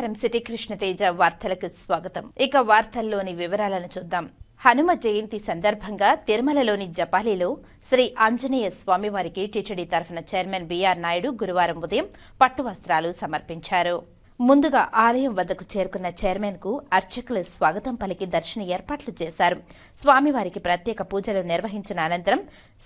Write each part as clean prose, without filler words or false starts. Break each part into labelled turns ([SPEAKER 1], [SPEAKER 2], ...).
[SPEAKER 1] నమస్కారం సిటీ కృష్ణతేజ వార్తలకు స్వాగతం. ఇక వార్తల్లోని వివరాలను చూద్దాం. హనుమ జయంతి సందర్భంగా తిరుమలలోని జపాలిలో శ్రీ ఆంజనేయ స్వామివారికి టీటీడీ తరఫున చైర్మన్ బిఆర్ నాయుడు గురువారం ఉదయం పట్టు వస్త్రాలు సమర్పించారు. ముందుగా ఆలయం వద్దకు చేరుకున్న చైర్మన్ కు అర్చకులు స్వాగతం పలికి దర్శన ఏర్పాట్లు చేశారు. స్వామివారికి ప్రత్యేక పూజలు నిర్వహించిన అనంతరం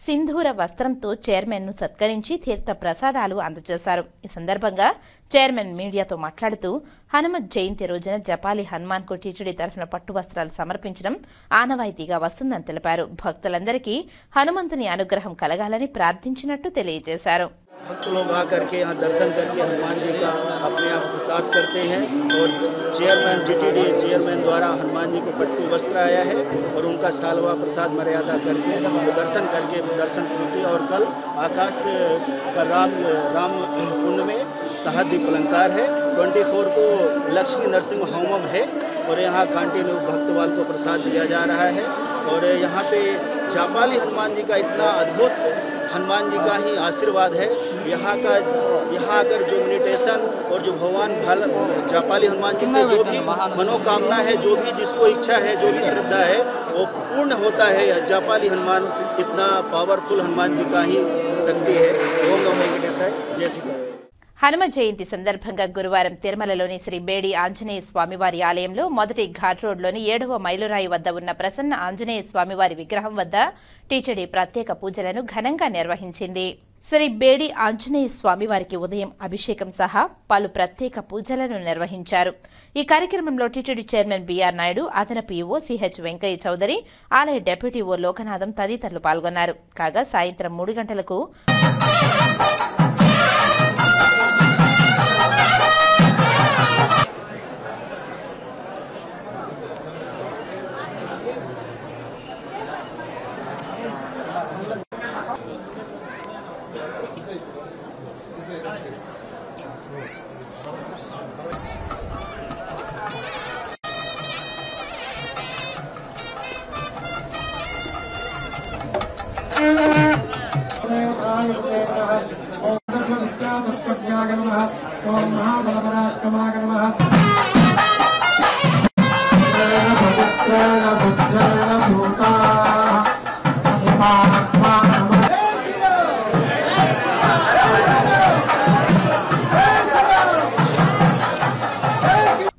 [SPEAKER 1] సింధూర వస్త్రంతో చైర్మన్ ను సత్కరించి తీర్థ ప్రసాదాలు అందజేశారు. ఈ సందర్భంగా చైర్మన్ మీడియాతో మాట్లాడుతూ హనుమత్ జయంతి రోజున జపాలి హనుమాన్ కు టీటీడీ తరఫున పట్టు వస్త్రాలు సమర్పించడం ఆనవాయితీగా వస్తుందని తెలిపారు. భక్తులందరికీ హనుమంతుని అనుగ్రహం కలగాలని ప్రార్థించినట్టు తెలియజేశారు.
[SPEAKER 2] भक्त लोग आकर के यहाँ दर्शन करके हनुमान जी का अपने आप कृतार्थ करते हैं और चेयरमैन टीटीडी चेयरमैन द्वारा हनुमान जी को पट्टू वस्त्र आया है और उनका सालवा प्रसाद मर्यादा करके दर्शन पूर्ति और कल आकाश का राम कुंड में सहदीप अलंकार है। 24 को लक्ष्मी नरसिंह होमम है और यहाँ कंटिन्यू भक्तवाल को प्रसाद दिया जा रहा है और यहाँ पे जापाली हनुमान जी का इतना अद्भुत हनुमान जी का ही आशीर्वाद है। यहाँ अगर जो मेडिटेशन और जो भगवान जापाली हनुमान जी से जो भी मनोकामना है, जो भी जिसको इच्छा है, जो भी श्रद्धा है वो पूर्ण होता है। जापाली हनुमान इतना पावरफुल हनुमान जी का ही शक्ति है। ओम नमो वेंकटेशाय, जय सीताराम।
[SPEAKER 1] హనుమ జయంతి సందర్భంగా గురువారం తిరుమలలోని శ్రీ బేడి ఆంజనేయ స్వామివారి ఆలయంలో మొదటి ఘాట్ రోడ్లోని 7వ మైలురాయి వద్ద ఉన్న ప్రసన్న ఆంజనేయ స్వామివారి విగ్రహం వద్ద టీటీడీ ప్రత్యేక పూజలను ఘనంగా నిర్వహించింది. శ్రీ బేడి ఆంజనేయ స్వామివారికి ఉదయం అభిషేకం సహా పలు ప్రత్యేక పూజలను నిర్వహించారు. ఈ కార్యక్రమంలో టీటీడీ చైర్మన్ బిఆర్ నాయుడు, అదనపు ఈవో సిహెచ్ వెంకయ్య చౌదరి, ఆలయ డిప్యూటీ ఓ లోకనాథం తదితరులు పాల్గొన్నారు. కాగా సాయంత్రం 3 గంటలకు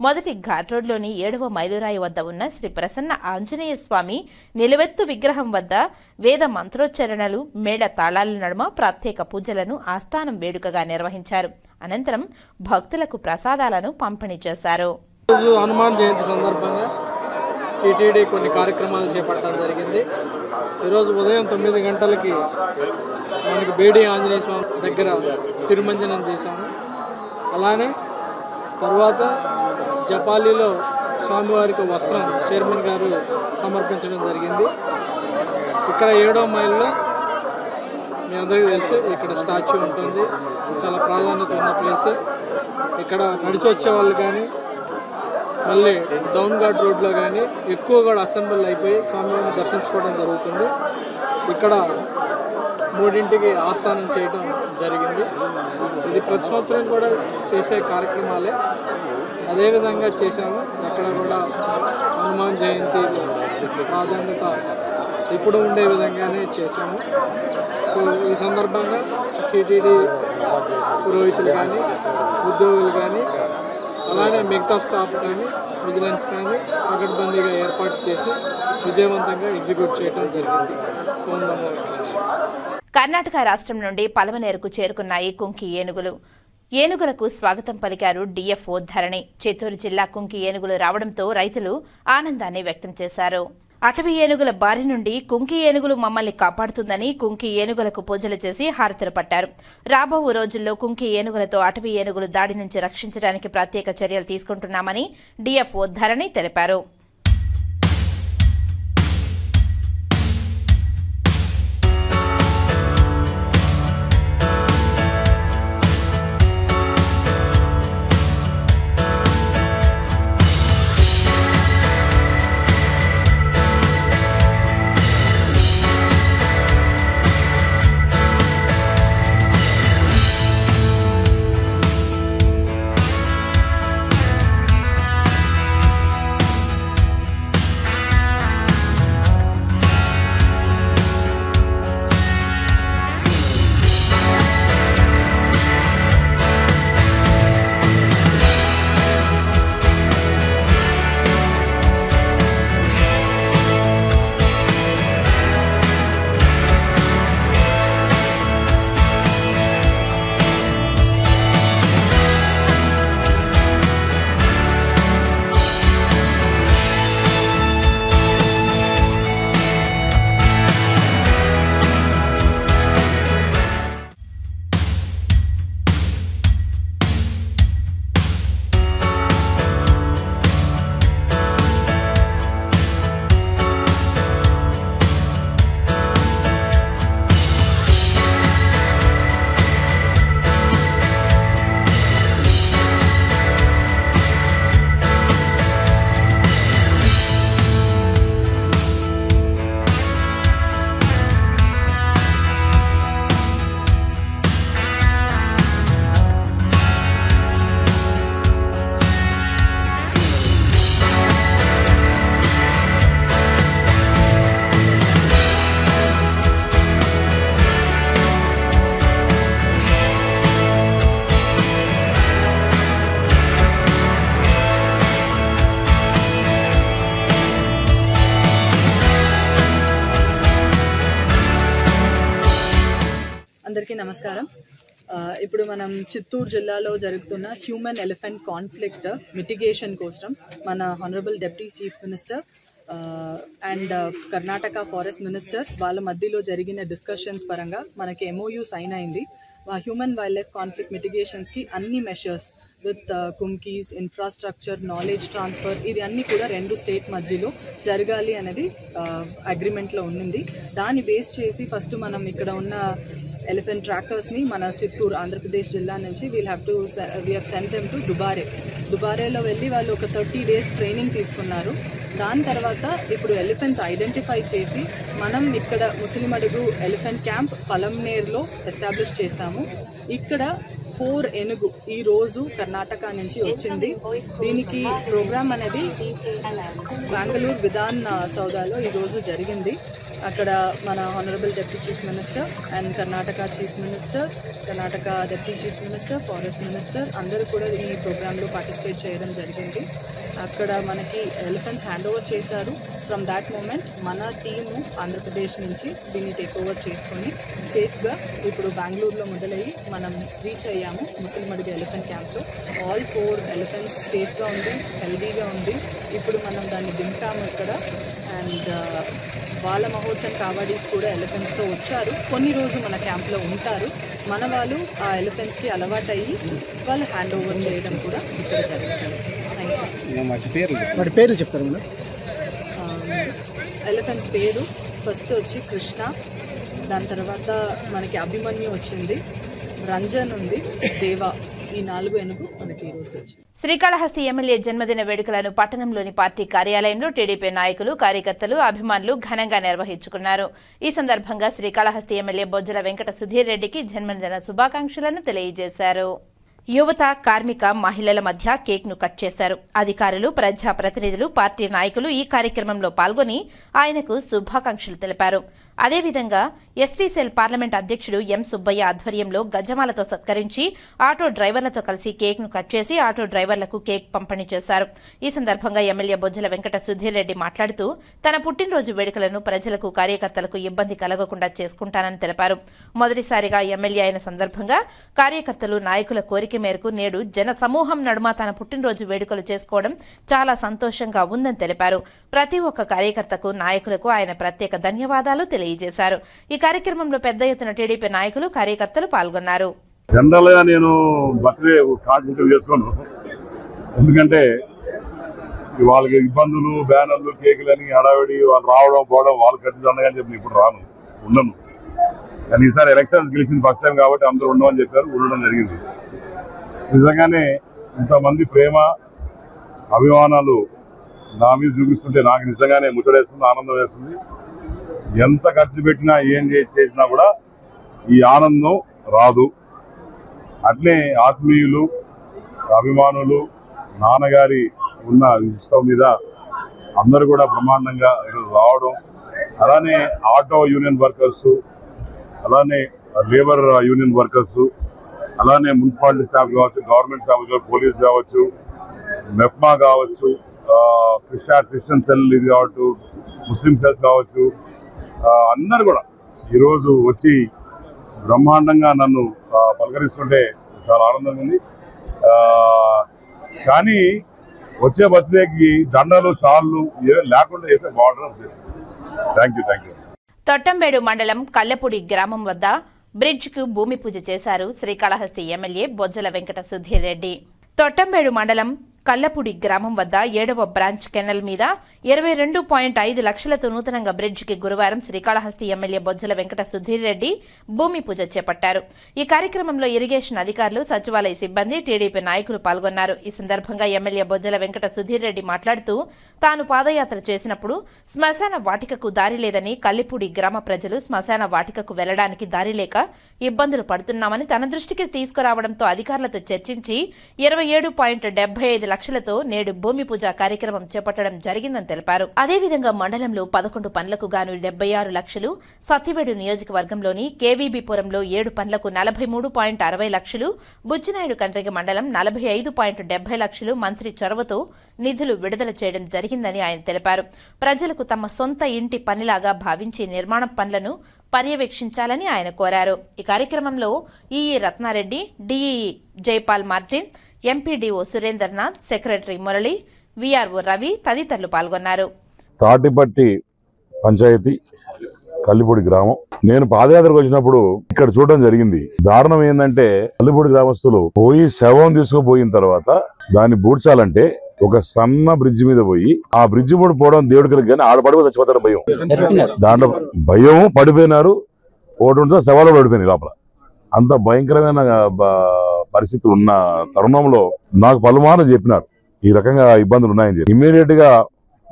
[SPEAKER 1] మొదటి ఘాట్ రోడ్లోని 7వ మైలురాయి వద్ద ఉన్న శ్రీ ప్రసన్న ఆంజనేయ స్వామి నిలువెత్తు విగ్రహం వద్ద వేద మంత్రోచ్చరణలు, మేళ తాళాల నడుమ ప్రత్యేక పూజలను ఆస్థానం వేడుకగా నిర్వహించారు. అనంతరం భక్తులకు ప్రసాదాలను పంపిణీ చేశారు.
[SPEAKER 3] హనుమాన్ జయంతి సందర్భంగా టీటీడీ కొన్ని కార్యక్రమాలు చేపట్టడం జరిగింది. ఈరోజు ఉదయం 9 గంటలకి మనకి బేడి ఆంజనేయ స్వామి దగ్గర తిరుమంజనం చేశాము. అలానే తర్వాత జపాలిలో స్వామివారికి వస్త్రం చైర్మన్ గారు సమర్పించడం జరిగింది. ఇక్కడ 7వ మైల్లో మీ అందరికీ తెలుసు ఇక్కడ స్టాచ్యూ ఉంటుంది. చాలా ప్రాధాన్యత ఉన్న ప్లేస్. ఇక్కడ నడిచి వచ్చే వాళ్ళు కానీ మళ్ళీ డౌన్ ఘాట్ రోడ్లో కానీ ఎక్కువ కూడా అసెంబ్లీ అయిపోయి స్వామివారిని దర్శించుకోవడం జరుగుతుంది. ఇక్కడ 3ంటికి ఆస్థానం చేయడం జరిగింది. ఇది ప్రతి సంవత్సరం కూడా చేసే కార్యక్రమాలే. అదేవిధంగా చేశాము. అక్కడ కూడా హనుమాన్ జయంతి ప్రాధాన్యత ఇప్పుడు ఉండే విధంగానే చేశాము. సో ఈ సందర్భంగా టీటీడీ పురోహితులు కానీ, ఉద్యోగులు కానీ, అలానే మిగతా స్టాఫ్ కానీ, విజిలెన్స్ కానీ పకడ్బందీగా ఏర్పాటు చేసి విజయవంతంగా ఎగ్జిక్యూట్ చేయడం జరిగింది. ఓం నమో వెంకటేశాయ.
[SPEAKER 1] కర్ణాటక రాష్ట్రం నుండి పలమనేరుకు చేరుకున్నాయి కుంకి ఏనుగులు. ఏనుగులకు స్వాగతం పలికారు డిఎఫ్ఓ ధరణి. చిత్తూరు జిల్లా కుంకి ఏనుగులు రావడంతో రైతులు ఆనందాన్ని వ్యక్తం చేశారు. అటవీ ఏనుగుల బారి నుండి కుంకి ఏనుగులు మమ్మల్ని కాపాడుతుందని కుంకి ఏనుగులకు పూజలు చేసి హారతులు పట్టారు. రాబో రోజుల్లో కుంకి ఏనుగులతో అటవీ ఏనుగులు దాడి నుంచి రక్షించడానికి ప్రత్యేక చర్యలు తీసుకుంటున్నామని డిఎఫ్ఓ ధరణి తెలిపారు.
[SPEAKER 4] నమస్కారం. ఇప్పుడు మనం చిత్తూరు జిల్లాలో జరుగుతున్న హ్యూమన్ ఎలిఫెంట్ కాన్ఫ్లిక్ట్ మిటిగేషన్ కోసం మన honourable deputy chief minister and Karnataka forest minister వాళ్ళ మధ్యలో జరిగిన డిస్కషన్స్ పరంగా మనకి MOU సైన్ అయింది. హ్యూమన్ వైల్డ్ లైఫ్ కాన్ఫ్లిక్ట్ మిటిగేషన్స్కి అన్ని measures with kumkis, infrastructure, knowledge transfer ఇది అన్నీ కూడా 2 స్టేట్ మధ్యలో జరగాలి అనేది అగ్రిమెంట్లో ఉన్నింది. దాన్ని బేస్ చేసి ఫస్ట్ మనం ఇక్కడ ఉన్న ఎలిఫెంట్ ట్రాకర్స్ని మన చిత్తూరు ఆంధ్రప్రదేశ్ జిల్లా నుంచి we have sent them to దుబారేలో వెళ్ళి వాళ్ళు ఒక 30 days ట్రైనింగ్ తీసుకున్నారు. దాని తర్వాత ఇప్పుడు ఎలిఫెంట్స్ ఐడెంటిఫై చేసి మనం ఇక్కడ ముసిలిమడుగు ఎలిఫెంట్ క్యాంప్ పలంనేర్లో ఎస్టాబ్లిష్ చేశాము. ఇక్కడ 4 ఏనుగు ఈరోజు కర్ణాటక నుంచి వచ్చింది. దీనికి ప్రోగ్రామ్ అనేది బెంగళూరు విధాన్ సౌదాలో ఈరోజు జరిగింది. అక్కడ మన honourable deputy chief minister and Karnataka chief minister, Karnataka deputy chief minister, forest minister అందరూ కూడా ఈ ప్రోగ్రాంలో పార్టిసిపేట్ చేయడం జరిగింది. అక్కడ మనకి ఎలిఫెంట్స్ హ్యాండ్ ఓవర్ చేశారు. ఫ్రమ్ దాట్ మూమెంట్ మన టీము ఆంధ్రప్రదేశ్ నుంచి దీన్ని టేక్ ఓవర్ చేసుకొని సేఫ్గా ఇప్పుడు బెంగళూరులో మొదలయ్యి మనం రీచ్ అయ్యాము ముసిలిమడుగు ఎలిఫెంట్ క్యాంప్లో. ఆల్ 4 ఎలిఫెంట్స్ సేఫ్గా ఉంది, హెల్దీగా ఉంది. ఇప్పుడు మనం దాన్ని దింపాము ఇక్కడ. అండ్ వాళ్ళ మహోత్సవం కావాడీస్ కూడా ఎలిఫెంట్స్తో వచ్చారు. కొన్ని రోజు మన క్యాంప్లో ఉంటారు. మన వాళ్ళు ఆ ఎలిఫెంట్స్కి అలవాటు అయ్యి వాళ్ళు హ్యాండ్ ఓవర్ చేయడం కూడా ఇక్కడ జరుగుతుంది.
[SPEAKER 5] వాటి పేర్లు చెప్తారు మేడం.
[SPEAKER 4] ఎలిఫెంట్స్ పేరు ఫస్ట్ వచ్చి కృష్ణ, దాని తర్వాత మనకి అభిమన్యు వచ్చింది, రంజన్ ఉంది, దేవా. ఈ 4 ఏనుగు మనకి ఈరోజు వచ్చింది.
[SPEAKER 1] శ్రీకాళహస్తి ఎమ్మెల్యే జన్మదిన వేడుకలను పట్టణంలోని పార్టీ కార్యాలయంలో టీడీపీ నాయకులు, కార్యకర్తలు, అభిమానులు ఘనంగా నిర్వహించుకున్నారు. ఈ సందర్భంగా శ్రీకాళహస్తి ఎమ్మెల్యే బొజ్జల వెంకట సుధీర్ రెడ్డికి జన్మదిన శుభాకాంక్షలను తెలియజేశారు. యువత, కార్మిక, మహిళల మధ్య కేక్ను కట్ చేశారు. అధికారులు, ప్రజాప్రతినిధులు, పార్టీ నాయకులు ఈ కార్యక్రమంలో పాల్గొని ఆయనకు శుభాకాంక్షలు తెలిపారు. అదేవిధంగా ఎస్టీ సెల్ పార్లమెంట్ అధ్యక్షుడు ఎం సుబ్బయ్య ఆధ్వర్యంలో గజమాలతో సత్కరించి ఆటో డ్రైవర్లతో కలిసి కేక్ను కట్ చేసి ఆటో డ్రైవర్లకు కేక్ పంపిణీ చేశారు. ఈ సందర్భంగా ఎమ్మెల్యే బొజ్జల వెంకట సుధీర్ రెడ్డి మాట్లాడుతూ తన పుట్టినరోజు వేడుకలను ప్రజలకు, కార్యకర్తలకు ఇబ్బంది కలగకుండా చేసుకుంటానని తెలిపారు. మొదటిసారిగా ఎమ్మెల్యే అయిన సందర్భంగా కార్యకర్తలు, నాయకుల కోరిక మేరకు నేడు జన సమూహం నడుమ తన పుట్టినరోజు వేడుకలు చేసుకోవడం చాలా సంతోషంగా ఉందని తెలిపారు. ప్రతి ఒక్క కార్యకర్తకు, నాయకులకు ఆయన ప్రత్యేక ధన్యవాదాలు తెలియజేశారు. ఈ కార్యక్రమంలో పెద్ద ఎత్తున టీడీపీ నాయకులు, కార్యకర్తలు పాల్గొన్నారు.
[SPEAKER 6] జనరల్ గా నేను బర్త్డే కాన్సెప్ట్ చేసుకోను, ఎందుకంటే వాళ్ళకి ఇబ్బందులు, బ్యానర్లు, కేకులు అని హడావిడి వాళ్ళు రావడం పోవడం వాళ్ళు కట్టించండి అని చెప్పి ఇప్పుడు ఉండను. కానీ ఈసారి ఎలక్షన్స్ గెలిచింది ఫస్ట్ టైం కాబట్టి అందరూ ఉండమని చెప్పారు, ఉండడం జరిగింది. నిజంగానే ఇంతమంది ప్రేమ, అభిమానాలు నా మీద చూపిస్తుంటే నాకు నిజంగానే ముచ్చటేస్తుంది, ఆనందం వేస్తుంది. ఎంత ఖర్చు పెట్టినా, ఏం చేసినా కూడా ఈ ఆనందం రాదు. అట్లే ఆత్మీయులు, అభిమానులు, నాన్నగారి ఉన్న ఇష్టం మీద అందరూ కూడా బ్రహ్మాండంగా ఈరోజు రావడం, అలానే ఆటో యూనియన్ వర్కర్సు, అలానే లేబర్ యూనియన్ వర్కర్సు, అలానే మున్సిపాలిటీ స్టాఫ్ కావచ్చు, గవర్నమెంట్ స్టాఫ్ కావచ్చు, పోలీస్ కావచ్చు, మెప్మా కావచ్చు, క్రిస్టియన్ సెల్ ఇది కావచ్చు, ముస్లిం సెల్స్ కావచ్చు, అందరు కూడా ఈరోజు వచ్చి బ్రహ్మాండంగా నన్ను పలకరిస్తుంటే చాలా ఆనందంగా ఉంది. కానీ వచ్చే బర్త్డేకి దండలు, చాళ్ళు లేకుండా చేస్తే బాగుంటుంది ఉద్దేశం. Thank you.
[SPEAKER 1] తొట్టంబేడు మండలం కల్లపూడి గ్రామం వద్ద బ్రిడ్జ్కు భూమి పూజ చేశారు శ్రీకాళహస్తి ఎమ్మెల్యే బొజ్జల వెంకట సుధీర్ రెడ్డి. తొట్టంబేడు మండలం కల్లపూడి గ్రామం వద్ద 7వ బ్రాంచ్ కెనల్ మీద 22.5 లక్షలతో నూతనంగా బ్రిడ్జికి గురువారం శ్రీకాళహస్తి ఎమ్మెల్యే బొజ్జల వెంకట సుధీర్ రెడ్డి భూమి పూజ చేపట్టారు. ఈ కార్యక్రమంలో ఇరిగేషన్ అధికారులు, సచివాలయ సిబ్బంది, టీడీపీ నాయకులు పాల్గొన్నారు. ఈ సందర్భంగా ఎమ్మెల్యే బొజ్జల వెంకట సుధీర్ రెడ్డి మాట్లాడుతూ తాను పాదయాత్ర చేసినప్పుడు శ్మశాన వాటికకు దారి లేదని, కల్లిపూడి గ్రామ ప్రజలు శ్మశాన వాటికకు వెళ్లడానికి దారి లేక ఇబ్బందులు పడుతున్నామని తన దృష్టికి తీసుకురావడంతో అధికారులతో చర్చించి 27.75 లక్షలతో నేడు భూమి పూజ కార్యక్రమం చేపట్టడం జరిగిందని తెలిపారు. అదేవిధంగా మండలంలో 11 పనులకు గాను 76 లక్షలు, సత్యవేడు నియోజకవర్గంలోని కేవీబీపురంలో 7 పనులకు 43.60 లక్షలు, బుచ్చినాయుడు కండ్రిగ మండలం 45.70 లక్షలు మంత్రి చొరవతో నిధులు విడుదల చేయడం జరిగిందని ఆయన తెలిపారు. ప్రజలకు తమ సొంత ఇంటి పనిలాగా భావించి నిర్మాణ పనులను పర్యవేక్షించాలని ఆయన కోరారు. ఈ కార్యక్రమంలో EE Ratna Reddy, DEE Jaipal Martin, MPDO Surendranath, secretary Murali, VRO Ravi తదితరులు పాల్గొన్నారు.
[SPEAKER 6] తాటిపట్టి పంచాయతీ కల్లిపూడి గ్రామం. నేను పాదయాత్రకు వచ్చినప్పుడు ఇక్కడ చూడడం జరిగింది. దారుణం ఏంటంటే కల్లిపూడి గ్రామస్తులు పోయి శవం తీసుకుపోయిన తర్వాత దాన్ని బూడ్చాలంటే ఒక సన్న బ్రిడ్జ్ మీద పోయి ఆ బ్రిడ్జ్ కూడా పోవడం దేవుడికి కానీ ఆడ పడిపోయి చచ్చిపోతాడు భయం. దాంట్లో భయం పడిపోయినారు, ఒకటి శవాలు పడిపోయినాయి లోపల. అంత భయంకరమైన పరిస్థితులు ఉన్న తరుణంలో నాకు పలుమార్లు చెప్పినారు ఈ రకంగా ఇబ్బందులు ఉన్నాయని చెప్పి. ఇమ్మీడియట్ గా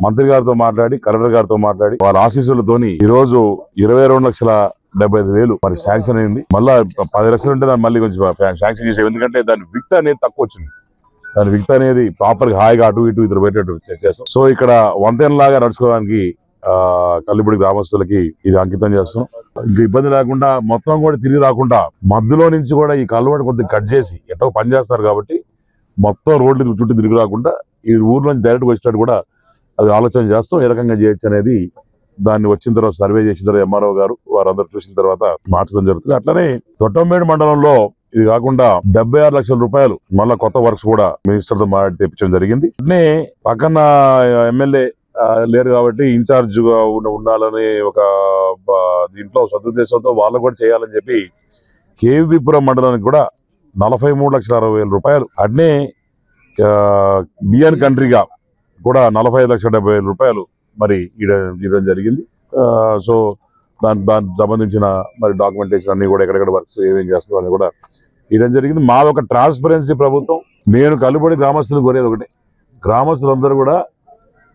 [SPEAKER 6] మంత్రి గారితో మాట్లాడి, కలెక్టర్ గారితో మాట్లాడి వాళ్ళ ఆశీస్సులతోని ఈ రోజు 22,75,000 మరి శాంక్షన్ అయింది. మళ్ళా 10 లక్షలు ఉంటే దాన్ని మళ్ళీ కొంచెం శాంక్షన్ చేసేవి. ఎందుకంటే దాని విక్త అనేది తక్కువ వచ్చింది. దాని విక్త అనేది ప్రాపర్ గా హాయిగా అటు ఇటు ఇద్దరు పెట్టేట్టు చేస్తాం. సో ఇక్కడ వంతెనలాగా నడుచుకోవడానికి కల్లిపూడి గ్రామస్తులకి ఇది అంకితం చేస్తున్నాం. ఇంకా ఇబ్బంది లేకుండా మొత్తం కూడా తిరిగి రాకుండా మధ్యలో నుంచి కూడా ఈ కల్లువడి కొద్దిగా కట్ చేసి ఎట్టో పని చేస్తారు కాబట్టి మొత్తం రోడ్లు చుట్టూ తిరిగి రాకుండా ఈ ఊర్లో నుంచి డైరెక్ట్ వచ్చేటట్టు కూడా అది ఆలోచన చేస్తాం. ఏ రకంగా చేయొచ్చు అనేది దాన్ని వచ్చిన తర్వాత సర్వే చేసిన తర్వాత ఎంఆర్ఓ గారు వారందరూ చూసిన తర్వాత మార్చడం జరుగుతుంది. అట్లనే తొట్టంబేడు మండలంలో ఇది కాకుండా 76 లక్షల రూపాయలు మళ్ళా కొత్త వర్క్స్ కూడా మినిస్టర్ తో మాట్లాడి తెప్పించడం జరిగింది. అట్నే పక్కన ఎమ్మెల్యే లేరు కాబట్టి ఇన్ఛార్జ్ గా ఉండాలని ఒక దీంట్లో సదుద్దేశంతో వాళ్ళు కూడా చేయాలని చెప్పి కేవీపురం మండలానికి కూడా 43,60,000 రూపాయలు, అట్నే బిఎన్ కంట్రీగా కూడా 45,70,000 రూపాయలు మరి ఇవ్వడం జరిగింది. సో దానికి సంబంధించిన మరి డాక్యుమెంటేషన్ అన్ని కూడా ఎక్కడెక్కడ వర్క్స్ ఏమేం చేస్తుందో అని కూడా ఇవ్వడం జరిగింది. మాది ఒక ట్రాన్స్పరెన్సీ ప్రభుత్వం. నేను కల్లుపడి గ్రామస్తులు కోరేది ఒకటే, గ్రామస్తులందరూ కూడా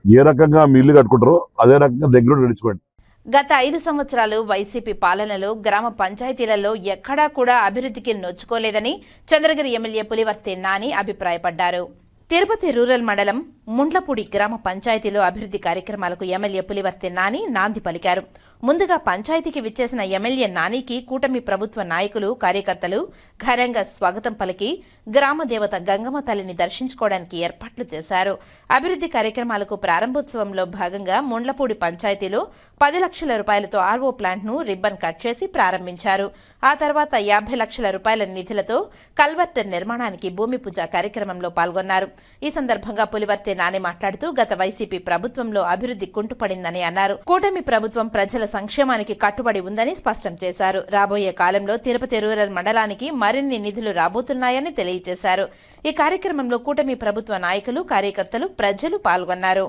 [SPEAKER 6] ఏ రకంగా మీ ఇల్లు కట్టుకుంటారో అదే రకంగా దగ్గర నడుచుకోండి.
[SPEAKER 1] గత 5 సంవత్సరాలు వైసీపీ పాలనలో గ్రామ పంచాయతీలలో ఎక్కడా కూడా అభివృద్ధికి నోచుకోలేదని చంద్రగిరి ఎమ్మెల్యే పులివర్తి నాని అభిప్రాయపడ్డారు. తిరుపతి రూరల్ మండలం ముండ్లపూడి గ్రామ పంచాయతీలో అభివృద్ధి కార్యక్రమాలకు ఎమ్మెల్యే పులివర్తి నాని నాంది పలికారు. ముందుగా పంచాయతీకి విచ్చేసిన ఎమ్మెల్యే నానికి కూటమి ప్రభుత్వ నాయకులు, కార్యకర్తలు ఘనంగా స్వాగతం పలికి గ్రామ దేవత గంగమ్మ తల్లిని దర్శించుకోవడానికి ఏర్పాట్లు చేశారు. అభివృద్ధి కార్యక్రమాలకు ప్రారంభోత్సవంలో భాగంగా ముండ్లపూడి పంచాయతీలో 10 లక్షల రూపాయలతో ఆర్ఓ ప్లాంట్ను రిబ్బన్ కట్ చేసి ప్రారంభించారు. ఆ తర్వాత 50 లక్షల రూపాయల నిధులతో కల్వర్ట్ నిర్మాణానికి భూమి పూజ కార్యక్రమంలో పాల్గొన్నారు. ఈ సందర్భంగా పులివర్తి నాని మాట్లాడుతూ గత వైసీపీ ప్రభుత్వంలో అభివృద్ధి కుంటుపడిందని అన్నారు. కూటమి ప్రభుత్వం ప్రజల సంక్షేమానికి కట్టుబడి ఉందని స్పష్టం చేశారు. రాబోయే కాలంలో తిరుపతి రూరల్ మండలానికి మరిన్ని నిధులు రాబోతున్నాయని తెలియజేశారు. ఈ కార్యక్రమంలో కూటమి ప్రభుత్వ నాయకులు, కార్యకర్తలు, ప్రజలు పాల్గొన్నారు.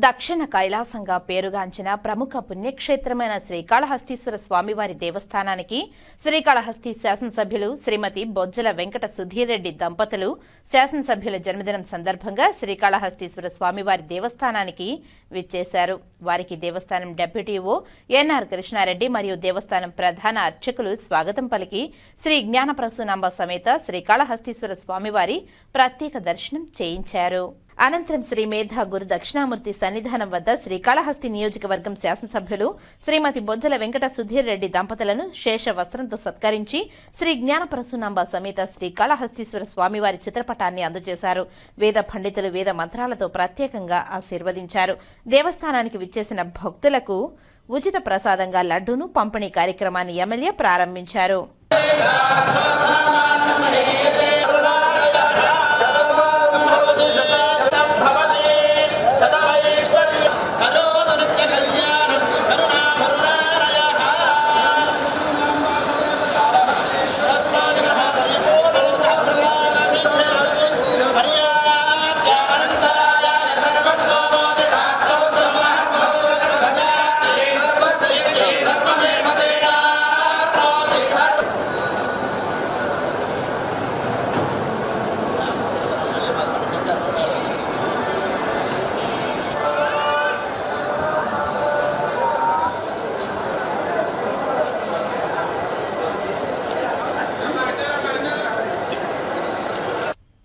[SPEAKER 1] దక్షిణ కైలాసంగా పేరుగాంచిన ప్రముఖ పుణ్యక్షేత్రమైన శ్రీకాళహస్తీశ్వర స్వామివారి దేవస్థానానికి శ్రీకాళహస్తి శాసనసభ్యులు శ్రీమతి బొజ్జల వెంకట సుధీర్ రెడ్డి దంపతులు శాసనసభ్యుల జన్మదినం సందర్భంగా శ్రీకాళహస్తీశ్వర స్వామివారి దేవస్థానానికి విచ్చేశారు. వారికి దేవస్థానం డెప్యూటీఓ ఎన్ఆర్ కృష్ణారెడ్డి మరియు దేవస్థానం ప్రధాన అర్చకులు స్వాగతం పలికి శ్రీ జ్ఞానప్రసూనాంబ సమేత శ్రీకాళహస్తీశ్వర స్వామివారి ప్రత్యేక దర్శనం చేయించారు. అనంతరం శ్రీ మేధా గురు దక్షిణామూర్తి సన్నిధానం వద్ద శ్రీకాళహస్తి నియోజకవర్గం శాసనసభ్యులు శ్రీమతి బొజ్జల వెంకట సుధీర్ రెడ్డి దంపతులను శేష వస్త్రంతో సత్కరించి శ్రీ జ్ఞానపరశునాంబ సమేత శ్రీకాళహస్తీశ్వర స్వామివారి చిత్రపటాన్ని అందజేశారు. వేద పండితులు వేద మంత్రాలతో ప్రత్యేకంగా ఆశీర్వదించారు. దేవస్థానానికి విచ్చేసిన భక్తులకు ఉచిత ప్రసాదంగా లడ్డూను పంపిణీ కార్యక్రమాన్ని ఎమ్మెల్యే ప్రారంభించారు.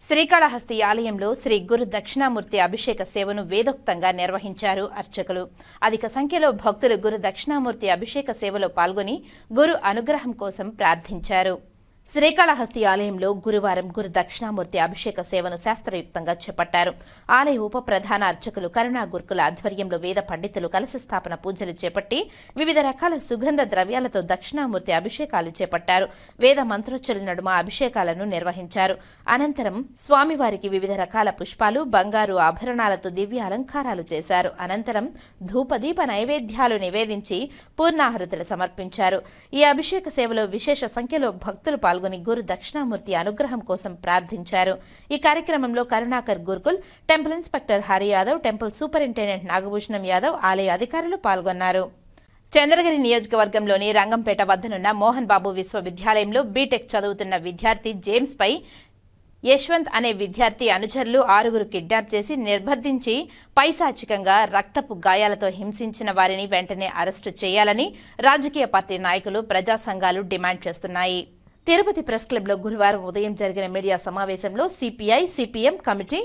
[SPEAKER 1] శ్రీకాళహస్తి ఆలయంలో శ్రీ గురు దక్షిణామూర్తి అభిషేక సేవను వేదోక్తంగా నిర్వహించారు అర్చకులు. అధిక సంఖ్యలో భక్తులు గురు దక్షిణామూర్తి అభిషేక సేవలో పాల్గొని గురు అనుగ్రహం కోసం ప్రార్థించారు. శ్రీకాళహస్తి ఆలయంలో గురువారం గురు దక్షిణామూర్తి అభిషేక సేవను శాస్త్రయుక్తంగా చేపట్టారు. ఆలయ ఉప ప్రధాన అర్చకులు కరుణా గురుకుల ఆధ్వర్యంలో వేద పండితులు కలశ స్థాపన పూజలు చేపట్టి వివిధ రకాల సుగంధ ద్రవ్యాలతో దక్షిణామూర్తి అభిషేకాలు చేపట్టారు. వేద మంత్రోచ్చల నడుమ అభిషేకాలను నిర్వహించారు. అనంతరం స్వామివారికి వివిధ రకాల పుష్పాలు, బంగారు ఆభరణాలతో దివ్య అలంకారాలు చేశారు. అనంతరం ధూపదీప నైవేద్యాలు నివేదించి పూర్ణాహుతులు సమర్పించారు. ఈ అభిషేక సేవలో విశేష సంఖ్యలో భక్తులు పాల్గొని గురు దక్షిణామూర్తి అనుగ్రహం కోసం ప్రార్థించారు. ఈ కార్యక్రమంలో Karunakar Gurukul, temple inspector Hari Yadav, temple superintendent Nagabhushanam Yadav, ఆలయ అధికారులు పాల్గొన్నారు. చంద్రగిరి నియోజకవర్గంలోని రంగంపేట వద్దనున్న మోహన్ బాబు విశ్వవిద్యాలయంలో బీటెక్ చదువుతున్న విద్యార్థి జేమ్స్ పై యశ్వంత్ అనే విద్యార్థి అనుచరులు 6 కిడ్నాప్ చేసి నిర్బంధించి పైశాచికంగా రక్తపు గాయాలతో హింసించిన వారిని వెంటనే అరెస్టు చేయాలని రాజకీయ పార్టీ నాయకులు, ప్రజా సంఘాలు డిమాండ్ చేస్తున్నాయి. తిరుపతి ప్రెస్ క్లబ్లో గురువారం ఉదయం జరిగిన మీడియా సమావేశంలో సిపిఐ, సిపిఎం కమిటీ,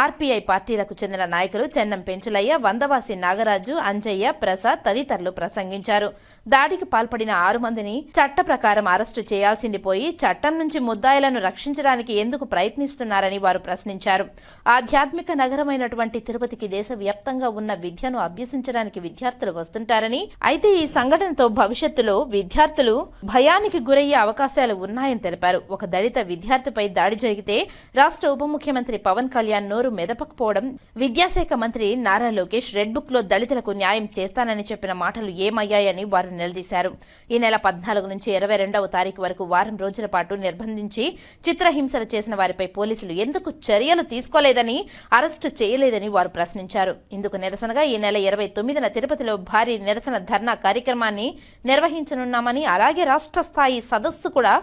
[SPEAKER 1] ఆర్పీఐ పార్టీలకు చెందిన నాయకులు చెన్నం పెంచులయ్య, వందవాసి నాగరాజు, అంజయ్య, ప్రసాద్ తదితరులు ప్రసంగించారు. దాడికి పాల్పడిన 6 మందిని చట్ట ప్రకారం అరెస్టు చేయాల్సింది పోయి చట్టం నుంచి ముద్దాయిలను రక్షించడానికి ఎందుకు ప్రయత్నిస్తున్నారని వారు ప్రశ్నించారు. ఆధ్యాత్మిక నగరమైనటువంటి తిరుపతికి దేశవ్యాప్తంగా ఉన్న విద్యను అభ్యసించడానికి విద్యార్థులు వస్తుంటారని, అయితే ఈ సంఘటనతో భవిష్యత్తులో విద్యార్థులు భయానికి గురయ్యే అవకాశాలు ఉన్నాయని తెలిపారు. ఒక దళిత విద్యార్థిపై దాడి జరిగితే రాష్ట్ర ఉప ముఖ్యమంత్రి పవన్ కళ్యాణ్ నోరు మెదపకపోవడం, విద్యాశాఖ మంత్రి నారా లోకేష్ రెడ్ బుక్ లో దళితులకు న్యాయం చేస్తానని చెప్పిన మాటలు ఏమయ్యాయని వారు నిలదీశారు. ఈ నెల 14 నుంచి 22వ తారీఖు వరకు వారం రోజుల పాటు నిర్బంధించి చిత్రహింసలు చేసిన వారిపై పోలీసులు ఎందుకు చర్యలు తీసుకోలేదని, అరెస్టు చేయలేదని వారు ప్రశ్నించారు. ఇందుకు నిరసనగా ఈ నెల 29న తిరుపతిలో భారీ నిరసన ధర్నా కార్యక్రమాన్ని నిర్వహించనున్నామని, అలాగే రాష్ట్ర స్థాయి సదస్సు కూడా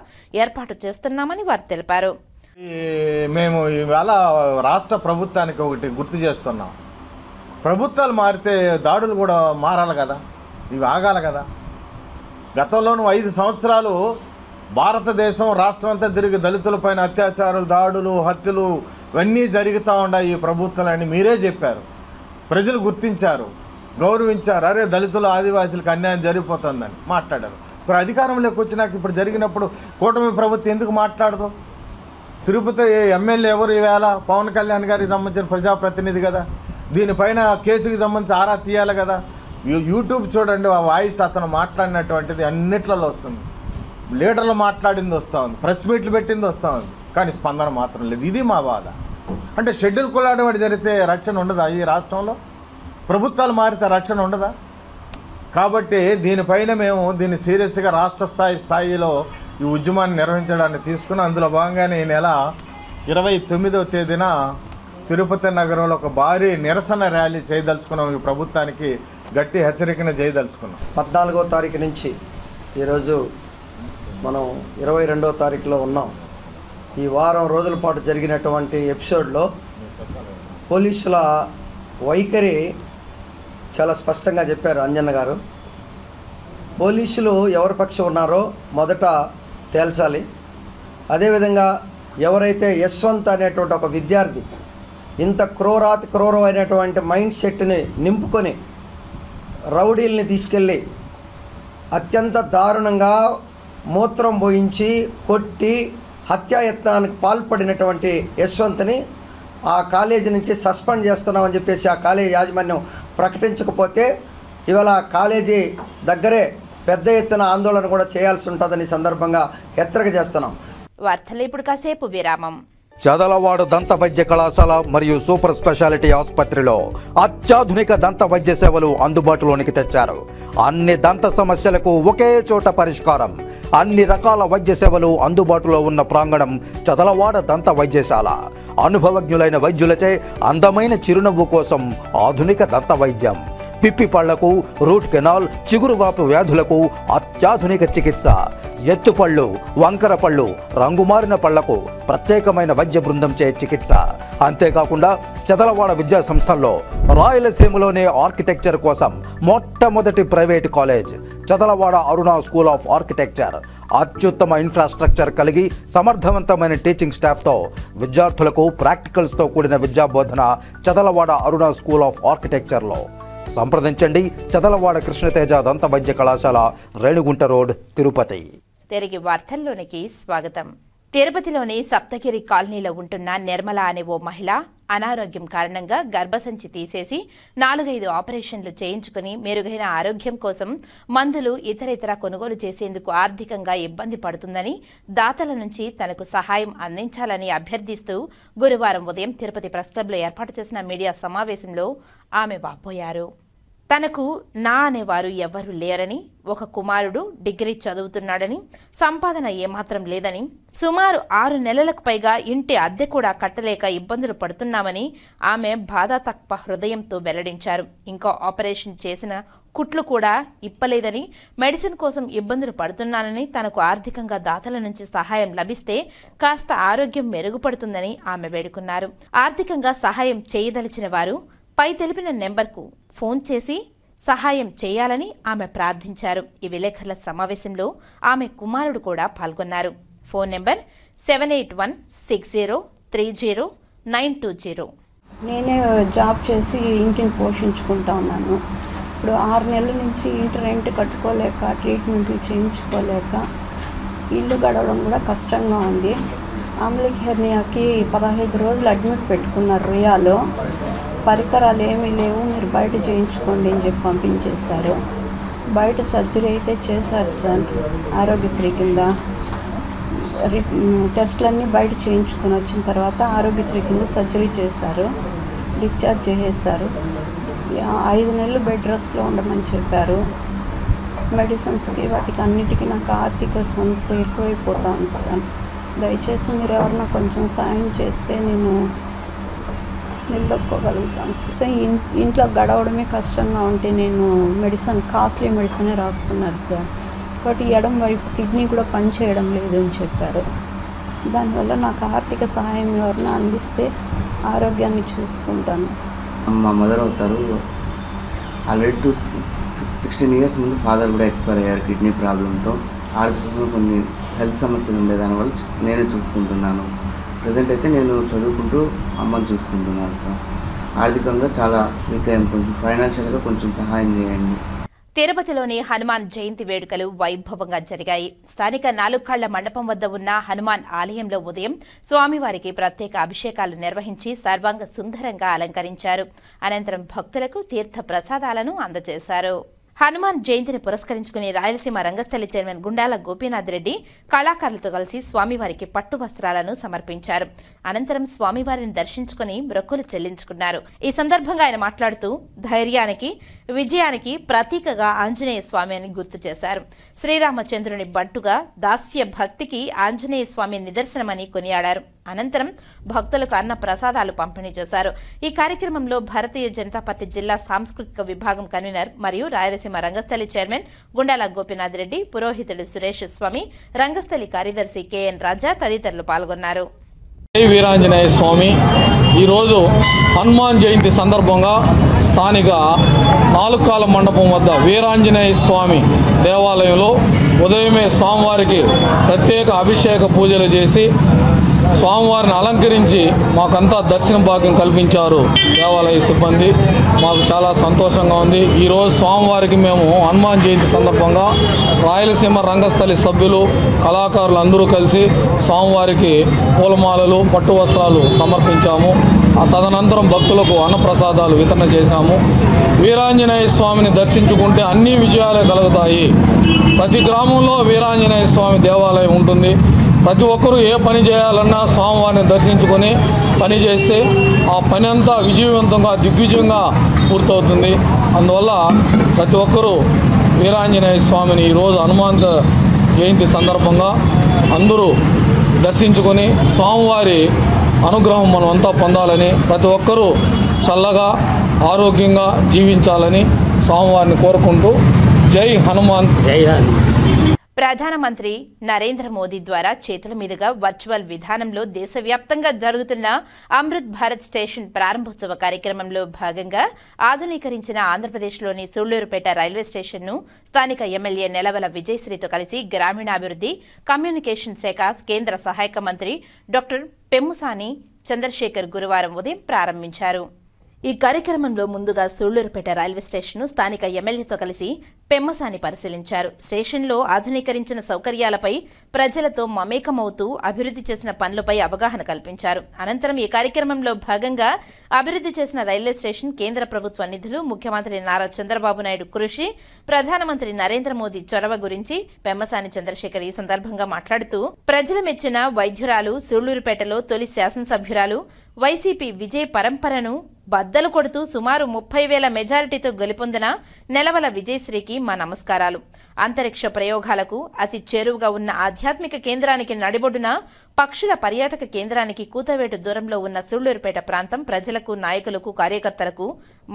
[SPEAKER 1] ఏర్పాటు చేస్తున్నామని వారు తెలిపారు.
[SPEAKER 7] మేము ఇవాళ రాష్ట్ర ప్రభుత్వానికి ఒకటి గుర్తు చేస్తున్నాం. ప్రభుత్వాలు మారితే దాడులు కూడా మారాలి కదా, ఇవి ఆగాలి కదా. గతంలోనూ 5 సంవత్సరాలు భారతదేశం రాష్ట్రం అంతా తిరిగి దళితులపైన అత్యాచారాలు, దాడులు, హత్యలు ఇవన్నీ జరుగుతూ ఉన్నాయి ఈ ప్రభుత్వాలని మీరే చెప్పారు. ప్రజలు గుర్తించారు, గౌరవించారు. అరే దళితులు, ఆదివాసీలకు అన్యాయం జరిగిపోతుందని మాట్లాడారు. ఇప్పుడు అధికారంలోకి వచ్చినాక ఇప్పుడు జరిగినప్పుడు కూటమి ప్రభుత్వం ఎందుకు మాట్లాడదు? తిరుపతి ఎమ్మెల్యే ఎవరు ఈవేళ? పవన్ కళ్యాణ్ గారికి సంబంధించిన ప్రజాప్రతినిధి కదా. దీనిపైన కేసుకి సంబంధించి ఆరా తీయాలి కదా. యూట్యూబ్ చూడండి, ఆ వాయిస్ అతను మాట్లాడినటువంటిది అన్నిట్లలో వస్తుంది. లీడర్లు మాట్లాడింది వస్తూ ఉంది, ప్రెస్ మీట్లు పెట్టింది వస్తూ ఉంది, కానీ స్పందన మాత్రం లేదు. ఇది మా బాధ. అంటే షెడ్యూల్ కులాడి వాడి జరిగితే రక్షణ ఉండదా ఈ రాష్ట్రంలో? ప్రభుత్వాలు మారితే రక్షణ ఉండదా? కాబట్టి దీనిపైన మేము దీన్ని సీరియస్గా రాష్ట్ర స్థాయిలో ఈ ఉద్యమాన్ని నిర్వహించడానికి తీసుకుని, అందులో భాగంగానే ఈ నెల 29వ తేదీన తిరుపతి నగరంలో ఒక భారీ నిరసన ర్యాలీ చేయదలుచుకున్నాం. ఈ ప్రభుత్వానికి గట్టి హెచ్చరికను చేయదలుచుకున్నాం.
[SPEAKER 8] 14వ తారీఖు నుంచి ఈరోజు మనం 22వ తారీఖులో ఉన్నాం. ఈ వారం రోజుల పాటు జరిగినటువంటి ఎపిసోడ్లో పోలీసుల వైఖరి చాలా స్పష్టంగా చెప్పారు అంజన్న గారు. పోలీసులు ఎవరి పక్షం ఉన్నారో మొదట తేల్చాలి. అదేవిధంగా ఎవరైతే యశ్వంత్ అనేటువంటి ఒక విద్యార్థి ఇంత క్రూరమైనటువంటి మైండ్ సెట్ని నింపుకొని రౌడీల్ని తీసుకెళ్ళి అత్యంత దారుణంగా మూత్రం పోయించి కొట్టి హత్యాయత్నానికి పాల్పడినటువంటి యశ్వంత్ని ఆ కాలేజీ నుంచి సస్పెండ్ చేస్తున్నామని చెప్పేసి ఆ కాలేజీ యాజమాన్యం ప్రకటించకపోతే ఇవాళ కాలేజీ దగ్గరే పెద్ద ఎత్తున ఆందోళన కూడా చేయాల్సి ఉంటుందని సందర్భంగా హెచ్చరిక చేస్తున్నాం.
[SPEAKER 1] వార్తలు ఇప్పుడు కాసేపు విరామం.
[SPEAKER 9] చదలవాడ దంత వైద్య కళాశాల మరియు సూపర్ స్పెషాలిటీ ఆసుపత్రిలో అత్యాధునిక దంత వైద్య సేవలు అందుబాటులోనికి తెచ్చారు. అన్ని దంత సమస్యలకు ఒకే చోట పరిష్కారం. అన్ని రకాల వైద్య సేవలు అందుబాటులో ఉన్న ప్రాంగణం చదలవాడ దంత వైద్యశాల. అనుభవజ్ఞులైన వైద్యులచే అందమైన చిరునవ్వు కోసం ఆధునిక దంత వైద్యం. పిప్పి పళ్లకు, రూట్ కెనాల్, చిగురువాపు వ్యాధులకు అత్యాధునిక చికిత్స. ఎత్తుపళ్ళు, వంకర పళ్ళు, రంగుమారిన పళ్లకు ప్రత్యేకమైన వైద్య బృందంచే చికిత్స. అంతేకాకుండా చదలవాడ విద్యా సంస్థల్లో రాయలసీమలోనే ఆర్కిటెక్చర్ కోసం మొట్టమొదటి private college Chadalavada Aruna school of architecture. అత్యుత్తమ ఇన్ఫ్రాస్ట్రక్చర్ కలిగి సమర్థవంతమైన టీచింగ్ స్టాఫ్తో విద్యార్థులకు ప్రాక్టికల్స్తో కూడిన విద్యాబోధన చదలవాడ అరుణ స్కూల్ ఆఫ్ ఆర్కిటెక్చర్లో. సంప్రదించండి. చదలవాడ కృష్ణతేజ దంత వైద్య కళాశాల, రేణుగుంట రోడ్, తిరుపతి.
[SPEAKER 1] తిరిగి వార్తల్లోనికి స్వాగతం. తిరుపతిలోని సప్తగిరి కాలనీలో ఉంటున్న నిర్మల అనే ఓ మహిళ అనారోగ్యం కారణంగా గర్భసంచి తీసేసి 4-5 ఆపరేషన్లు చేయించుకుని మెరుగైన ఆరోగ్యం కోసం మందులు ఇతర కొనుగోలు చేసేందుకు ఆర్థికంగా ఇబ్బంది పడుతుందని దాతల నుంచి తనకు సహాయం అందించాలని అభ్యర్థిస్తూ గురువారం ఉదయం తిరుపతి ప్రెస్ క్లబ్లో ఏర్పాటు చేసిన మీడియా సమావేశంలో ఆమె వాపోయారు. తనకు నా అనేవారు ఎవ్వరూ లేరని, ఒక కుమారుడు డిగ్రీ చదువుతున్నాడని, సంపాదన ఏమాత్రం లేదని, సుమారు 6 నెలలకు పైగా ఇంటి అద్దె కూడా కట్టలేక ఇబ్బందులు పడుతున్నామని ఆమె బాధాతప్త హృదయంతో వెల్లడించారు. ఇంకా ఆపరేషన్ చేసిన కుట్లు కూడా ఇప్పలేదని, మెడిసిన్ కోసం ఇబ్బందులు పడుతున్నానని, తనకు ఆర్థికంగా దాతల నుంచి సహాయం లభిస్తే కాస్త ఆరోగ్యం మెరుగుపడుతుందని ఆమె వేడుకున్నారు. ఆర్థికంగా సహాయం చేయదలిచిన వారు పై తెలిపిన నెంబర్కు ఫోన్ చేసి సహాయం చేయాలని ఆమె ప్రార్థించారు. ఈ విలేకరుల సమావేశంలో ఆమె కుమారుడు కూడా పాల్గొన్నారు. Phone number 7816030920.
[SPEAKER 10] నేనే జాబ్ చేసి ఇంటిని పోషించుకుంటా ఉన్నాను. ఇప్పుడు 6 నెలల నుంచి ఇంటి రెంట్ కట్టుకోలేక, ట్రీట్మెంట్లు చేయించుకోలేక ఇల్లు గడవడం కూడా కష్టంగా ఉంది. ఆమ్లిక్ హెర్నియాకి 15 రోజులు అడ్మిట్ పెట్టుకున్నారు రుయాలో. పరికరాలు ఏమీ లేవు, మీరు బయట చేయించుకోండి అని చెప్పి పంపించేశారు. బయట సర్జరీ అయితే చేశారు సార్, ఆరోగ్యశ్రీ కింద. టెస్టులన్నీ బయట చేయించుకొని వచ్చిన తర్వాత ఆరోగ్యశ్రీ కింద సర్జరీ చేశారు, డిశ్చార్జ్ చేసేస్తారు. 5 నెలలు బెడ్ రెస్ట్లో ఉండమని చెప్పారు. మెడిసిన్స్కి వాటికి అన్నిటికీ నాకు ఆర్థిక సమస్య ఎక్కువైపోతాను సార్. దయచేసి మీరు ఎవరన్నా కొంచెం సాయం చేస్తే నేను నిలదొక్కోగలుగుతాను సార్. సో ఇంట్లో గడవడమే కష్టంగా ఉంటే నేను కాస్ట్లీ మెడిసినే రాస్తున్నారు సార్. ఒకటి ఎడం వైపు కిడ్నీ కూడా పనిచేయడం లేదు అని చెప్పారు. దానివల్ల నాకు ఆర్థిక సహాయం ఎవరైనా అందిస్తే ఆరోగ్యాన్ని చూసుకుంటాను.
[SPEAKER 11] మా మదర్ అవుతారు. ఆల్రెడీ 16 ఇయర్స్ ముందు ఫాదర్ కూడా ఎక్స్పైర్ అయ్యారు కిడ్నీ ప్రాబ్లంతో. ఆర్థికంగా కొన్ని హెల్త్ సమస్యలు ఉండే దానివల్ల నేనే చూసుకుంటున్నాను. ప్రజెంట్ అయితే నేను చదువుకుంటూ అమ్మని చూసుకుంటున్నాను సార్. ఆర్థికంగా చాలా వీక్ అయ్యాం, కొంచెం ఫైనాన్షియల్గా కొంచెం సహాయం చేయండి.
[SPEAKER 1] తిరుపతిలోని హనుమాన్ జయంతి వేడుకలు వైభవంగా జరిగాయి. స్థానిక 4 కాళ్ల మండపం వద్ద ఉన్న హనుమాన్ ఆలయంలో ఉదయం స్వామివారికి ప్రత్యేక అభిషేకాలు నిర్వహించి సర్వాంగ సుందరంగా అలంకరించారు. అనంతరం భక్తులకు తీర్థ ప్రసాదాలను అందజేశారు. హనుమాన్ జయంతిని పురస్కరించుకుని రాయలసీమ రంగస్థలి చైర్మన్ గుండాల గోపీనాథ్ రెడ్డి కళాకారులతో కలిసి స్వామివారికి పట్టు వస్త్రాలను సమర్పించారు. అనంతరం స్వామివారిని దర్శించుకుని మొక్కులు చెల్లించుకున్నారు. ఈ సందర్భంగా ఆయన మాట్లాడుతూ ధైర్యానికి, విజయానికి ప్రతీకగా ఆంజనేయ స్వామి అని గుర్తు చేశారు. శ్రీరామచంద్రుని బంటుగా దాస్య భక్తికి ఆంజనేయ స్వామి నిదర్శనమని కొనియాడారు. అనంతరం భక్తులకు అన్న ప్రసాదాలు పంపిణీ చేశారు. ఈ కార్యక్రమంలో భారతీయ జనతా పార్టీ జిల్లా సాంస్కృతిక విభాగం కన్వీనర్ మరియు రాయలసీమ రంగస్థలి చైర్మన్ గుండాల గోపీనాథ్ రెడ్డి, పురోహితుడు సురేష్ స్వామి, రంగస్థలి కార్యదర్శి కెఎన్ రాజా తదితరులు పాల్గొన్నారు.
[SPEAKER 12] జై వీరాంజనేయ స్వామి. ఈరోజు హనుమాన్ జయంతి సందర్భంగా స్థానిక 4 కాళ్ల మండపం వద్ద వీరాంజనేయ స్వామి దేవాలయంలో ఉదయమే స్వామివారికి ప్రత్యేక అభిషేక పూజలు చేసి స్వామివారిని అలంకరించి మాకంతా దర్శన భాగ్యం కల్పించారు దేవాలయ సిబ్బంది. మాకు చాలా సంతోషంగా ఉంది. ఈరోజు స్వామివారికి మేము హనుమాన్ జయంతి సందర్భంగా రాయలసీమ రంగస్థలి సభ్యులు కళాకారులు అందరూ కలిసి స్వామివారికి పూలమాలలు పట్టు వస్త్రాలు సమర్పించాము. తదనంతరం భక్తులకు అన్నప్రసాదాలు వితరణ చేశాము. వీరాంజనేయ స్వామిని దర్శించుకుంటే అన్ని విజయాలే కలుగుతాయి. ప్రతి గ్రామంలో వీరాంజనేయ స్వామి దేవాలయం ఉంటుంది. ప్రతి ఒక్కరూ ఏ పని చేయాలన్నా స్వామివారిని దర్శించుకొని పని చేస్తే ఆ పని అంతా విజయవంతంగా దిగ్విజయంగా పూర్తవుతుంది. అందువల్ల ప్రతి ఒక్కరూ వీరాంజనేయ స్వామిని ఈరోజు హనుమంత జయంతి సందర్భంగా అందరూ దర్శించుకొని స్వామివారి అనుగ్రహం మనం అంతా పొందాలని, ప్రతి ఒక్కరూ చల్లగా ఆరోగ్యంగా జీవించాలని స్వామివారిని కోరుకుంటూ జై హనుమాన్. జై హనుమాన్.
[SPEAKER 1] ప్రధానమంత్రి నరేంద్ర మోదీ ద్వారా చేతుల మీదుగా వర్చువల్ విధానంలో దేశవ్యాప్తంగా జరుగుతున్న అమృత్ భారత్ స్టేషన్ ప్రారంభోత్సవ కార్యక్రమంలో భాగంగా ఆధునీకరించిన ఆంధ్రప్రదేశ్లోని సూళ్లూరుపేట రైల్వే స్టేషన్ను స్థానిక ఎమ్మెల్యే నెలవల విజయశ్రీతో కలిసి గ్రామీణాభివృద్ధి కమ్యూనికేషన్ శాఖ కేంద్ర సహాయక మంత్రి డాక్టర్ పెమ్ముసాని చంద్రశేఖర్ గురువారం ఉదయం ప్రారంభించారు. ఈ కార్యక్రమంలో ముందుగా సూళ్లూరుపేట రైల్వే స్టేషన్ను స్థానిక ఎమ్మెల్యేతో కలిసి పెమ్మసాని పరిశీలించారు. స్టేషన్లో ఆధునీకరించిన సౌకర్యాలపై ప్రజలతో మమేకమవుతూ అభివృద్ధి చేసిన పనులపై అవగాహన కల్పించారు. అనంతరం ఈ కార్యక్రమంలో భాగంగా అభివృద్ధి చేసిన రైల్వే స్టేషన్ కేంద్ర ప్రభుత్వ నిధులు, ముఖ్యమంత్రి నారా చంద్రబాబు నాయుడు కృషి, ప్రధానమంత్రి నరేంద్ర మోదీ చొరవ గురించి పెమ్మసాని చంద్రశేఖర్ ఈ సందర్భంగా మాట్లాడుతూ ప్రజలు మెచ్చిన వైద్యురాలు, సూళ్లూరుపేటలో తొలి శాసనసభ్యురాలు, వైసీపీ విజయ పరంపరను బద్దలు కొడుతూ సుమారు 30,000 మెజారిటీతో గెలుపొందిన నెలవల విజయశ్రీకి మా నమస్కారాలు. అంతరిక్ష ప్రయోగాలకు అతి చేరువుగా ఉన్న ఆధ్యాత్మిక కేంద్రానికి నడిబొడ్డున పక్షుల పర్యాటక కేంద్రానికి కూతవేటు దూరంలో ఉన్న సూళ్లూరుపేట ప్రాంతం ప్రజలకు, నాయకులకు, కార్యకర్తలకు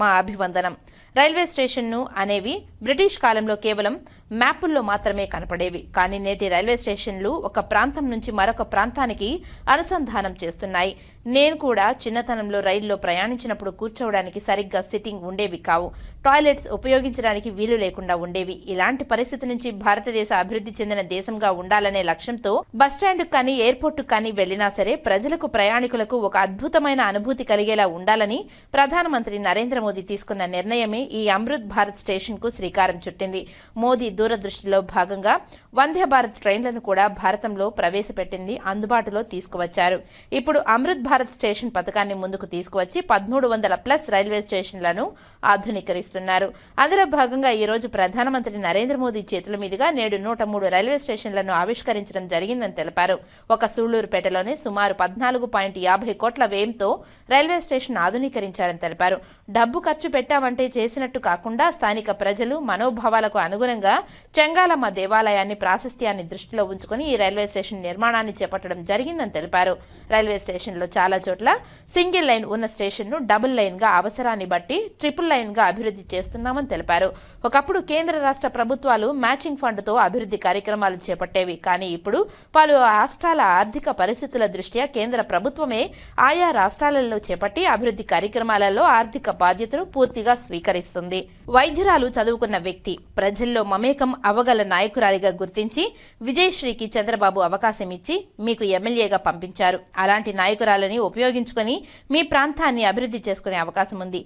[SPEAKER 1] మా అభివందనం. రైల్వే స్టేషన్ను అనేవి బ్రిటిష్ కాలంలో కేవలం మ్యాపుల్లో మాత్రమే కనపడేవి. కానీ నేటి రైల్వే స్టేషన్లు ఒక ప్రాంతం నుంచి మరొక ప్రాంతానికి అనుసంధానం చేస్తున్నాయి. నేను కూడా చిన్నతనంలో రైల్లో ప్రయాణించినప్పుడు కూర్చోవడానికి సరిగ్గా సిట్టింగ్ ఉండేవి కావు. టాయిలెట్స్ ఉపయోగించడానికి వీలు లేకుండా ఉండేవి. ఇలాంటి పరిస్థితి నుంచి భారతదేశ అభివృద్ధి చెందిన దేశంగా ఉండాలనే లక్ష్యంతో బస్టాండ్ కానీ ఎయిర్పోర్ట్ కానీ వెళ్లినా సరే ప్రజలకు, ప్రయాణికులకు ఒక అద్భుతమైన అనుభూతి కలిగేలా ఉండాలని ప్రధానమంత్రి నరేంద్ర మోదీ తీసుకున్న నిర్ణయమే ఈ అమృత్ భారత్ స్టేషన్ కు శ్రీకారం చుట్టింది. మోదీ దూరదృష్టిలో భాగంగా వందే భారత్ ట్రైన్లను కూడా భారతంలో ప్రవేశపెట్టింది, అందుబాటులో తీసుకువచ్చారు. ఇప్పుడు అమృత్ భారత్ స్టేషన్ పథకాన్ని ముందుకు తీసుకువచ్చి 1300+ రైల్వే స్టేషన్లను ఆధునీకరిస్తున్నారు. అందులో భాగంగా ఈ రోజు ప్రధానమంత్రి నరేంద్ర మోదీ చేతుల మీదుగా నేడు 103 రైల్వే స్టేషన్లను ఆవిష్కరించడం జరిగిందని తెలిపారు. ఒక సూళ్లూరుపేటలోనే సుమారు 14.50 కోట్ల వ్యయంతో రైల్వే స్టేషన్ ఆధునీకరించారని తెలిపారు. డబ్బు ఖర్చు పెట్టామంటే చేసినట్టు కాకుండా స్థానిక ప్రజలు మనోభావాలకు అనుగుణంగా చెంగాలమ్మ దేవాలయాన్ని ప్రాశస్త్యాన్ని దృష్టిలో ఉంచుకుని ఈ రైల్వే స్టేషన్ నిర్మాణాన్ని చేపట్టడం జరిగిందని తెలిపారు. రైల్వే స్టేషన్లో చాలా చోట్ల సింగిల్ లైన్ ఉన్న స్టేషన్ను డబుల్ లైన్ గా అవసరాన్ని బట్టి ట్రిపుల్ లైన్ గా అభివృద్ధి చేస్తున్నామని తెలిపారు. ఒకప్పుడు కేంద్ర రాష్ట్ర ప్రభుత్వాలు మ్యాచింగ్ ఫండ్తో అభివృద్ధి కార్యక్రమాలు చేపట్టేవి. కానీ ఇప్పుడు పలు రాష్ట్రాల ఆర్థిక పరిస్థితుల దృష్ట్యా కేంద్ర ప్రభుత్వమే ఆయా రాష్ట్రాలలో చేపట్టి అభివృద్ధి కార్యక్రమాలలో ఆర్థిక బాధ్యతను పూర్తిగా స్వీకరిస్తుంది. వైద్యురాలు చదువుకున్న వ్యక్తి, ప్రజల్లో మమేకం అవగల నాయకురాలిగా గుర్తించి విజయశ్రీకి చంద్రబాబు అవకాశం ఇచ్చి మీకు ఎమ్మెల్యేగా పంపించారు. అలాంటి నాయకురాలని ఉపయోగించుకొని మీ ప్రాంతాన్ని అభివృద్ధి చేసుకునే అవకాశం ఉంది.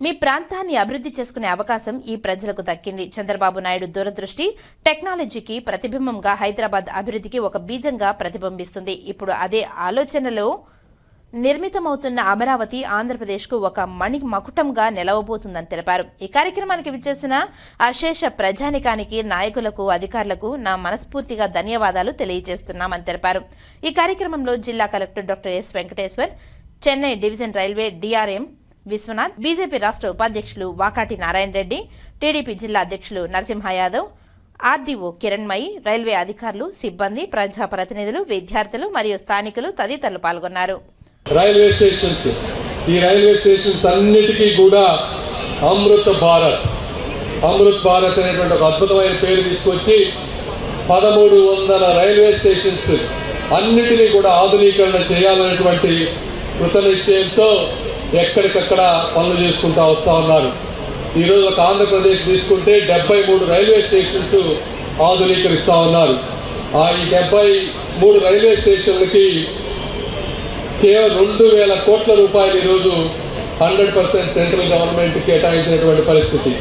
[SPEAKER 1] మీ ప్రాంతాన్ని అభివృద్ధి చేసుకునే అవకాశం ఈ ప్రజలకు దక్కింది. చంద్రబాబు నాయుడు దూరదృష్టి టెక్నాలజీకి ప్రతిబింబంగా హైదరాబాద్ అభివృద్ధికి ఒక బీజంగా ప్రతిబింబిస్తుంది. ఇప్పుడు అదే ఆలోచనలో నిర్మితమవుతున్న అమరావతి ఆంధ్రప్రదేశ్కు ఒక మకుటంగా నిలవబోతుందని తెలిపారు. ఈ కార్యక్రమానికి విచ్చేసిన అశేష ప్రజానికానికి, నాయకులకు, అధికారులకు నా మనస్ఫూర్తిగా ధన్యవాదాలు తెలియజేస్తున్నామని తెలిపారు. ఈ కార్యక్రమంలో జిల్లా collector doctor S Venkateshwar, Chennai division railway DRM Vishwanath, BJP రాష్ట్ర ఉపాధ్యక్షులు వాకాటి నారాయణ రెడ్డి, టీడీపీ జిల్లా అధ్యక్షులు నరసింహ యాదవ్, ఆర్డీఓ కిరణ్మయి, రైల్వే అధికారులు, సిబ్బంది, ప్రజాప్రతినిధులు, విద్యార్థులు మరియు స్థానికులు తదితరులు పాల్గొన్నారు.
[SPEAKER 13] రైల్వే స్టేషన్స్, ఈ రైల్వే స్టేషన్స్ అన్నిటికీ కూడా అమృత్ భారత్ అనేటువంటి ఒక అద్భుతమైన పేరు తీసుకొచ్చి 1300 రైల్వే స్టేషన్స్ అన్నిటినీ కూడా ఆధునీకరణ చేయాలనేటువంటి కృత నిశ్చయంతో ఎక్కడికక్కడ పనులు చేసుకుంటూ వస్తూ ఉన్నారు. ఈరోజు ఒక ఆంధ్రప్రదేశ్ తీసుకుంటే 73 రైల్వే స్టేషన్స్ ఆధునీకరిస్తూ ఉన్నారు. ఈ 70 3 రైల్వే స్టేషన్లకి కేవలం 2,000 కోట్ల రూపాయలు ఈరోజు 100% సెంట్రల్ గవర్నమెంట్ కేటాయించినటువంటి పరిస్థితి.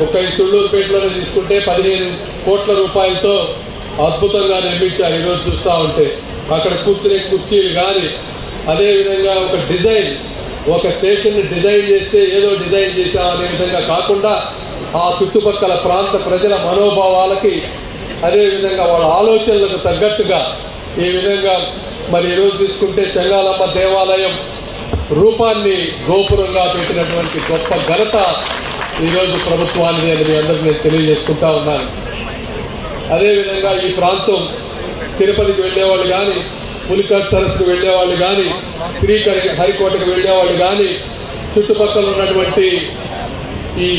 [SPEAKER 13] ఒక్క ఈ సుళ్ళూరుపేటలోనే తీసుకుంటే 15 కోట్ల రూపాయలతో అద్భుతంగా నిర్మించారు. ఈరోజు చూస్తూ ఉంటే అక్కడ కూర్చునే కుర్చీలు కానీ, అదేవిధంగా ఒక డిజైన్, ఒక స్టేషన్ని డిజైన్ చేస్తే ఏదో డిజైన్ చేసామనే విధంగా కాకుండా ఆ చుట్టుపక్కల ప్రాంత ప్రజల మనోభావాలకి, అదేవిధంగా వాళ్ళ ఆలోచనలకు తగ్గట్టుగా ఈ విధంగా మరి ఈరోజు తీసుకుంటే చెంగాలమ్మ దేవాలయం రూపాన్ని గోపురంగా పెట్టినటువంటి గొప్ప ఘనత ఈరోజు ప్రభుత్వాన్ని అని మీ అందరికీ నేను తెలియజేసుకుంటా ఉన్నాను. అదేవిధంగా ఈ ప్రాంతం తిరుపతికి వెళ్ళేవాళ్ళు కానీ, పులికట్ సరస్సుకు వెళ్ళేవాళ్ళు కానీ, హరికోటకు వెళ్ళేవాళ్ళు కానీ, చుట్టుపక్కల ఉన్నటువంటి ఈ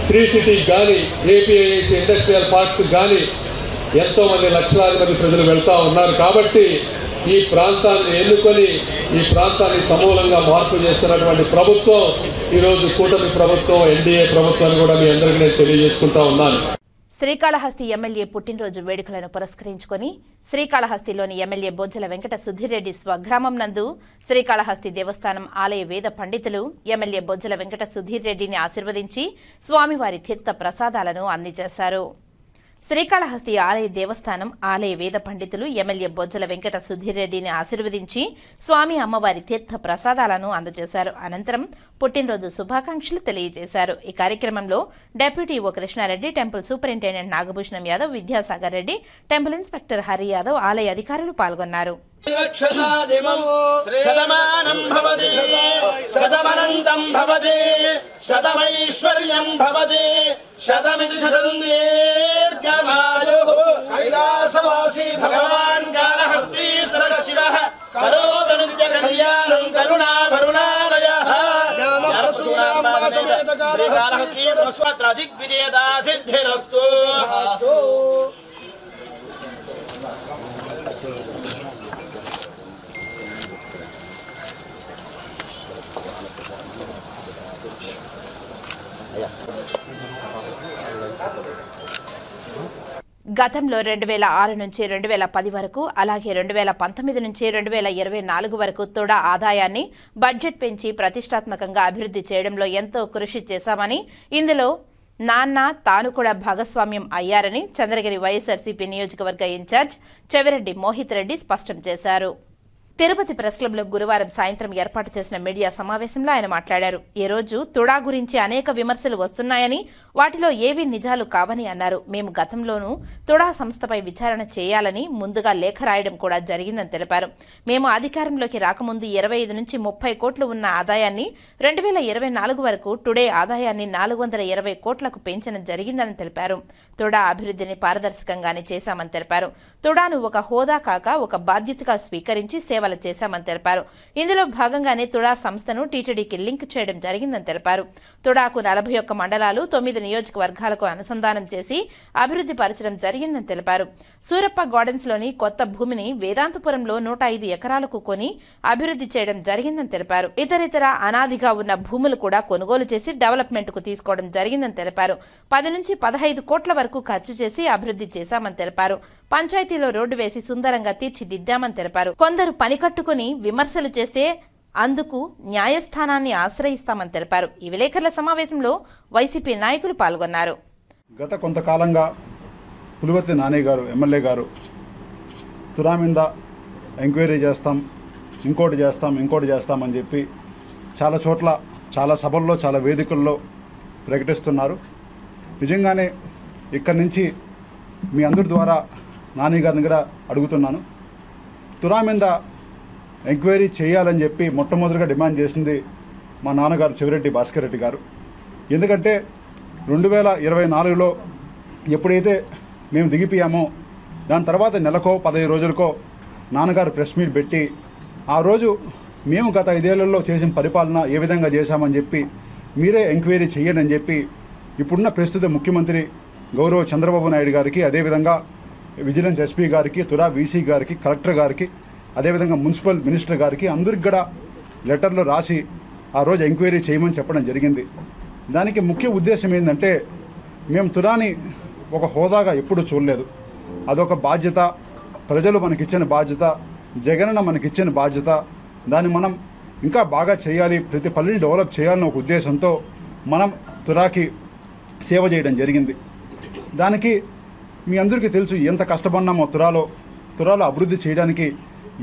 [SPEAKER 13] శ్రీ సిటీకి కానీ, ఏపీఐసి ఇండస్ట్రియల్ పార్క్స్ కానీ ఎంతోమంది లక్షలాది మంది ప్రజలు వెళ్తూ ఉన్నారు. కాబట్టి ఈ ప్రాంతాన్ని ఎన్నుకొని ఈ ప్రాంతాన్ని సమూలంగా మార్పు చేస్తున్నటువంటి ప్రభుత్వం ఈరోజు కూటమి ప్రభుత్వం, ఎన్డీఏ ప్రభుత్వాన్ని కూడా మీ అందరికీ నేను తెలియజేసుకుంటా ఉన్నాను.
[SPEAKER 1] శ్రీకాళహస్తి ఎమ్మెల్యే పుట్టినరోజు వేడుకలను పురస్కరించుకొని శ్రీకాళహస్తిలోని ఎమ్మెల్యే బొజ్జల వెంకట సుధీర్ రెడ్డి స్వగ్రామం నందు శ్రీకాళహస్తి దేవస్థానం ఆలయ వేద పండితులు ఎమ్మెల్యే బొజ్జల వెంకట సుధీర్ రెడ్డిని ఆశీర్వదించి స్వామివారి తీర్థ ప్రసాదాలను అందజేశారు. శ్రీకాళహస్తి ఆలయ దేవస్థానం ఆలయ వేద పండితులు ఎమ్మెల్యే బొజ్జల వెంకట సుధీర్ రెడ్డిని ఆశీర్వదించి స్వామి అమ్మవారి తీర్థ ప్రసాదాలను అందజేశారు. అనంతరం పుట్టినరోజు శుభాకాంక్షలు తెలియజేశారు. ఈ కార్యక్రమంలో deputy O Krishna Reddy, temple superintendent Nagabhushanam Yadav, Vidyasagar Reddy, temple inspector Hari Yadav, ఆలయ అధికారులు పాల్గొన్నారు.
[SPEAKER 14] శతమానం భవతి శతమనంతం భవతి శతమైశ్వర్యం భవతి శతమితి శతదీర్ఘమాయుః కైలాసవాసీ భగవాన్ కాళహస్తీశ్వర శివః కరోతు నిత్య కళ్యాణం కరుణాభరుణాలయః జ్ఞానప్రసూనాం సమేత కాళహస్తీశ్వర దిగ్విజయదా సిద్ధిరస్తు.
[SPEAKER 1] గతంలో 2006 నుంచి 2010 వరకు, అలాగే 2019 నుంచి 2024 వరకు తొడ ఆదాయాన్ని బడ్జెట్ పెంచి ప్రతిష్టాత్మకంగా అభివృద్ధి చేయడంలో ఎంతో కృషి చేశామని, ఇందులో నాన్న తాను కూడా భాగస్వామ్యం అయ్యారని చంద్రగిరి వైఎస్ఆర్సీపీ నియోజకవర్గ ఇన్ఛార్జ్ చెవిరెడ్డి మోహిత్ రెడ్డి స్పష్టం చేశారు. తిరుపతి ప్రెస్ క్లబ్లో గురువారం సాయంత్రం ఏర్పాటు చేసిన మీడియా సమావేశంలో ఆయన మాట్లాడారు. ఈ రోజు తుడా గురించి అనేక విమర్శలు వస్తున్నాయని, వాటిలో ఏవీ నిజాలు కావని అన్నారు. మేము గతంలోనూ తుడా సంస్థపై విచారణ చేయాలని ముందుగా లేఖ రాయడం కూడా జరిగిందని తెలిపారు. మేము అధికారంలోకి రాకముందు 25 నుంచి 30 కోట్లు ఉన్న ఆదాయాన్ని 2024 వరకు టుడే ఆదాయాన్ని 420 కోట్లకు పెంచడం జరిగిందని తెలిపారు. తుడా అభివృద్ధిని పారదర్శకంగానే చేశామని తెలిపారు. తుడాను ఒక హోదా కాక ఒక బాధ్యతగా స్వీకరించి సేవలు చేశామని తెలిపారు. ఇందులో భాగంగానే తుడా సంస్థను టీటీడీకి లింక్ చేయడం జరిగిందని తెలిపారు. తుడాకు 41 మండలాలు 9 నియోజకవర్గాలకు అనుసంధానం చేసి అభివృద్ధి పరచడం జరిగిందని తెలిపారు. సూరప్ప గార్డెన్స్ లోని కొత్త భూమిని వేదాంతపురంలో 105 ఎకరాలకు కొని అభివృద్ధి చేయడం జరిగిందని తెలిపారు. ఇతరితర అనాదిగా ఉన్న భూములు కూడా కొనుగోలు చేసి డెవలప్మెంట్ కు తీసుకోవడం జరిగిందని తెలిపారు. 10 నుంచి 15 కోట్ల వరకు ఖర్చు చేసి అభివృద్ధి చేశామని తెలిపారు. పంచాయతీలో రోడ్డు వేసి సుందరంగా తీర్చిదిద్దామని తెలిపారు. కొందరు పని కట్టుకుని విమర్శలు చేస్తే అందుకు న్యాయస్థానాన్ని ఆశ్రయిస్తామని తెలిపారు. ఈ విలేకరుల సమావేశంలో వైసీపీ నాయకులు పాల్గొన్నారు.
[SPEAKER 15] గత కొంతకాలంగా పులివర్తి నాని గారు ఎమ్మెల్యే గారు తుడా మీద ఎంక్వైరీ చేస్తాం, ఇంకోటి చేస్తామని చెప్పి చాలా చోట్ల, చాలా సభల్లో, చాలా వేదికల్లో ప్రకటిస్తున్నారు. నిజంగానే ఇక్కడి నుంచి మీ అందరి ద్వారా నాని గారిని కూడా అడుగుతున్నాను. తుడా మీద ఎంక్వైరీ చేయాలని చెప్పి మొట్టమొదటిగా డిమాండ్ చేసింది మా నాన్నగారు చెవిరెడ్డి భాస్కర్ రెడ్డి గారు. ఎందుకంటే 2024లో ఎప్పుడైతే మేము దిగిపోయామో దాని తర్వాత నెలకో 15 రోజులకో నాన్నగారు ప్రెస్ మీట్ పెట్టి ఆ రోజు మేము గత 5 ఏళ్లలో చేసిన పరిపాలన ఏ విధంగా చేశామని చెప్పి మీరే ఎంక్వైరీ చేయండి అని చెప్పి ఇప్పుడున్న ప్రస్తుత ముఖ్యమంత్రి గౌరవ చంద్రబాబు నాయుడు గారికి, అదేవిధంగా విజిలెన్స్ ఎస్పీ గారికి, తుడా వీసీ గారికి, కలెక్టర్ గారికి, అదేవిధంగా మున్సిపల్ మినిస్టర్ గారికి అందరికి కూడా లెటర్లు రాసి ఆ రోజు ఎంక్వైరీ చేయమని చెప్పడం జరిగింది. దానికి ముఖ్య ఉద్దేశం ఏంటంటే మేము తుడాని ఒక హోదాగా ఎప్పుడూ చూడలేదు. అదొక బాధ్యత, ప్రజలు మనకిచ్చిన బాధ్యత, జగనన్న మనకిచ్చిన బాధ్యత. దాన్ని మనం ఇంకా బాగా చేయాలి, ప్రతి పల్లెని డెవలప్ చేయాలన్న ఒక ఉద్దేశంతో మనం తురాకి సేవ చేయడం జరిగింది. దానికి మీ అందరికీ తెలుసు ఎంత కష్టపడినామో తురాలో అభివృద్ధి చేయడానికి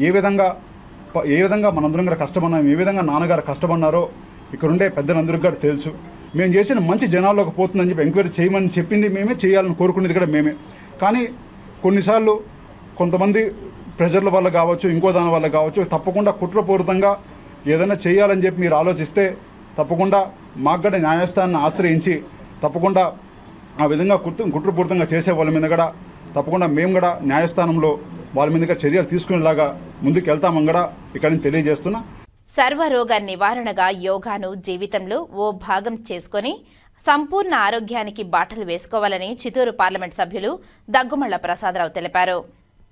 [SPEAKER 15] ఏ విధంగా మనందరం కూడా కష్టపడినాం, ఏ విధంగా నాన్నగారు కష్టపడినారో ఇక్కడ ఉండే పెద్దలందరికీ కూడా తెలుసు. మేము చేసిన మంచి జనాల్లోకి పోతుందని చెప్పి ఎంక్వైరీ చేయమని చెప్పింది మేమే, చేయాలని కోరుకునేది కూడా మేమే. కానీ కొన్నిసార్లు కొంతమంది ప్రెజర్ల వల్ల కావచ్చు, ఇంకో దాని వల్ల కావచ్చు, తప్పకుండా కుట్రపూరితంగా ఏదైనా చేయాలని చెప్పి మీరు ఆలోచిస్తే తప్పకుండా మాకు కూడా న్యాయస్థానాన్ని ఆశ్రయించి తప్పకుండా ఆ విధంగా కుట్రపూరితంగా చేసే వాళ్ళ మీద కూడా తప్పకుండా మేము కూడా న్యాయస్థానంలో వాళ్ళ మీద చర్యలు తీసుకునేలాగా ముందుకు వెళ్తామని కూడా ఇక్కడ నేను తెలియజేస్తున్నా.
[SPEAKER 1] సర్వరోగ నివారణగా యోగాను జీవితంలో ఓ భాగం చేసుకుని సంపూర్ణ ఆరోగ్యానికి బాటలు వేసుకోవాలని చిత్తూరు పార్లమెంట్ సభ్యులు దగ్గుమళ్ల ప్రసాదరావు తెలిపారు.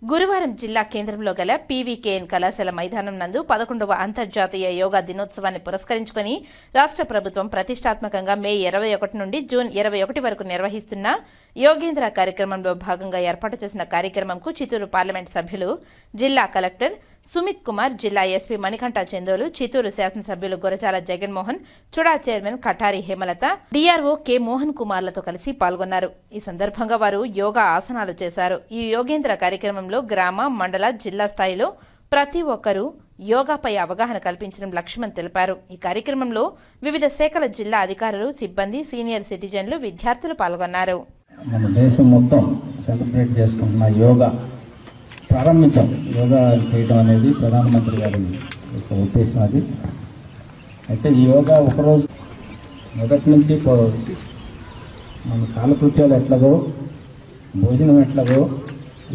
[SPEAKER 1] గురువారం జిల్లా కేంద్రంలో గల పీవీకేఎన్ కళాశాల మైదానం నందు 11వ అంతర్జాతీయ యోగా దినోత్సవాన్ని పురస్కరించుకుని రాష్ట్ర ప్రభుత్వం ప్రతిష్టాత్మకంగా మే 21 నుండి జూన్ 21 వరకు నిర్వహిస్తున్న యోగేంద్ర కార్యక్రమంలో భాగంగా ఏర్పాటు చేసిన కార్యక్రమంకు చిత్తూరు పార్లమెంట్ సభ్యులు, జిల్లా కలెక్టర్ సుమిత్ కుమార్, జిల్లా ఎస్పీ మణికంఠ చందోలు, చిత్తూరు శాసనసభ్యులు Gurajala Jaganmohan, CUDA chairman Katari Hemalatha, DRO K Mohan కుమార్లతో కలిసి పాల్గొన్నారు. ఈ సందర్భంగా వారు యోగా ఆసనాలు చేశారు. ఈ యోగేంద్ర కార్యక్రమంలో గ్రామ, మండల, జిల్లా స్థాయిలో ప్రతి ఒక్కరూ యోగాపై అవగాహన కల్పించడం లక్ష్యమని తెలిపారు. ఈ కార్యక్రమంలో వివిధ శాఖల జిల్లా అధికారులు, సిబ్బంది, సీనియర్ సిటిజన్లు, విద్యార్థులు పాల్గొన్నారు.
[SPEAKER 16] మన దేశం మొత్తం సెలబ్రేట్ చేసుకుంటున్న యోగా ప్రారంభించాం. యోగా చేయడం అనేది ప్రధానమంత్రి గారి యొక్క ఉద్దేశం. అది అయితే ఈ యోగా ఒకరోజు మొదటి నుంచి మన కాలకృత్యాలు ఎట్లాగో, భోజనం ఎట్లాగో,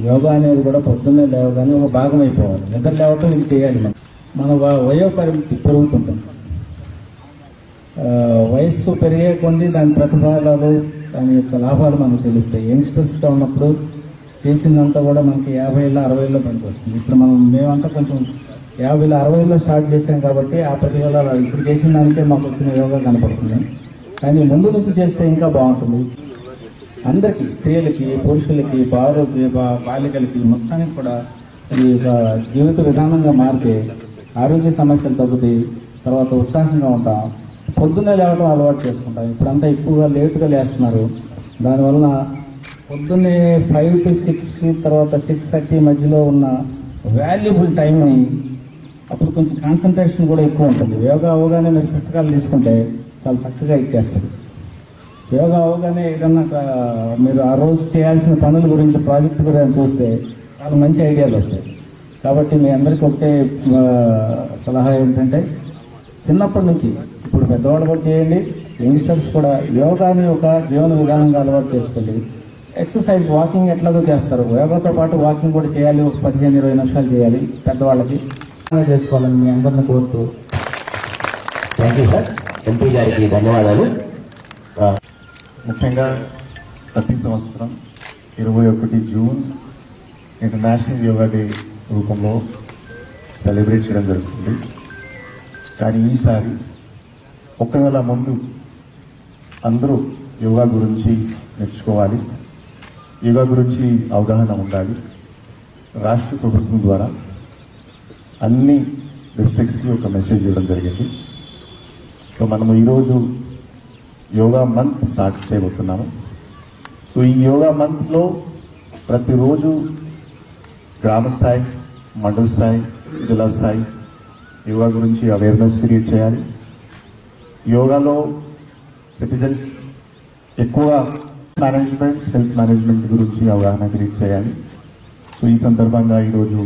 [SPEAKER 16] యోగా అనేది కూడా పొద్దున్నే లేవగానే ఒక భాగం అయిపోవాలి. నిద్ర లేవటం ఇది చేయాలి. మన వయో పరిమితి పెరుగుతుంటుంది. వయస్సు పెరిగే కొద్దీ దాని ప్రతిఫలాలు, దాని యొక్క లాభాలు మనకు తెలుస్తాయి. యంగ్స్టర్స్గా ఉన్నప్పుడు చేసిందంతా కూడా మనకి 50 60 పనికి వస్తుంది. ఇప్పుడు మేమంతా కొంచెం 50 60 స్టార్ట్ చేసాం కాబట్టి ఆ ప్రతిఫలాలు ఇప్పుడు చేసిన దానికే మాకు వచ్చిన యోగా కనపడుతుంది. కానీ ముందు నుంచి చేస్తే ఇంకా బాగుంటుంది. అందరికీ, స్త్రీలకి, పురుషులకి, బాలికలకి మొత్తానికి కూడా ఈ జీవిత విధానంగా మారితే ఆరోగ్య సమస్యలు తగ్గుతాయి. తర్వాత ఉత్సాహంగా ఉంటాం. పొద్దున్నే లేవడం అలవాటు చేసుకుంటాం. ఇప్పుడంతా ఎక్కువగా లేటుగా లేస్తున్నారు. దానివల్ల పొద్దున్నే 5 to 6 తర్వాత 6:30 మధ్యలో ఉన్న వాల్యుబుల్ టైంని అప్పుడు కొంచెం కాన్సన్ట్రేషన్ కూడా ఎక్కువ ఉంటుంది. యోగా అవగానే మీరు పుస్తకాలు తీసుకుంటే చాలా చక్కగా ఎక్కేస్తారు. యోగా అవగానే ఏదన్నా మీరు ఆ రోజు చేయాల్సిన పనుల గురించి, ప్రాజెక్టు గురించి చూస్తే చాలా మంచి ఐడియాలు వస్తాయి. కాబట్టి మీ అందరికీ ఒకటే సలహా ఏంటంటే చిన్నప్పటి నుంచి, ఇప్పుడు పెద్దవాళ్ళు కూడా చేయండి, యంగ్స్టర్స్ కూడా యోగాని ఒక జీవన విధానంగా అలవాటు చేసుకోండి. ఎక్సర్సైజ్, వాకింగ్ ఎట్లాగో చేస్తారు, యోగాతో పాటు వాకింగ్ కూడా చేయాలి. ఒక 15-20 నిమిషాలు చేయాలి పెద్దవాళ్ళకి. చేసుకోవాలని మీ అందరిని కోరుతూ
[SPEAKER 17] థ్యాంక్ యూ సార్. ఎంపీ గారికి ధన్యవాదాలు.
[SPEAKER 18] ముఖ్యంగా ప్రతి సంవత్సరం 21 జూన్ ఇంటర్నేషనల్ యోగా డే రూపంలో సెలబ్రేట్ చేయడం జరుగుతుంది. కానీ ఈసారి 1 నెల ముందు అందరూ యోగా గురించి నేర్చుకోవాలి, యోగా గురించి అవగాహన ఉండాలి. రాష్ట్ర ప్రభుత్వం ద్వారా అన్ని డిస్ట్రిక్ట్స్కి ఒక మెసేజ్ ఇవ్వడం జరిగింది. సో మనము ఈరోజు యోగా మంత్ స్టార్ట్ చేయబోతున్నాము. సో ఈ యోగా మంత్లో ప్రతిరోజు గ్రామ స్థాయి, మండల స్థాయి, జిల్లా స్థాయి యోగా గురించి అవేర్నెస్ క్రియేట్ చేయాలి. యోగాలో సిటిజన్స్ ఎక్కువగా మేనేజ్మెంట్, హెల్త్ మేనేజ్మెంట్ గురించి అవగాహన క్రియేట్ చేయాలి. సో ఈ సందర్భంగా ఈరోజు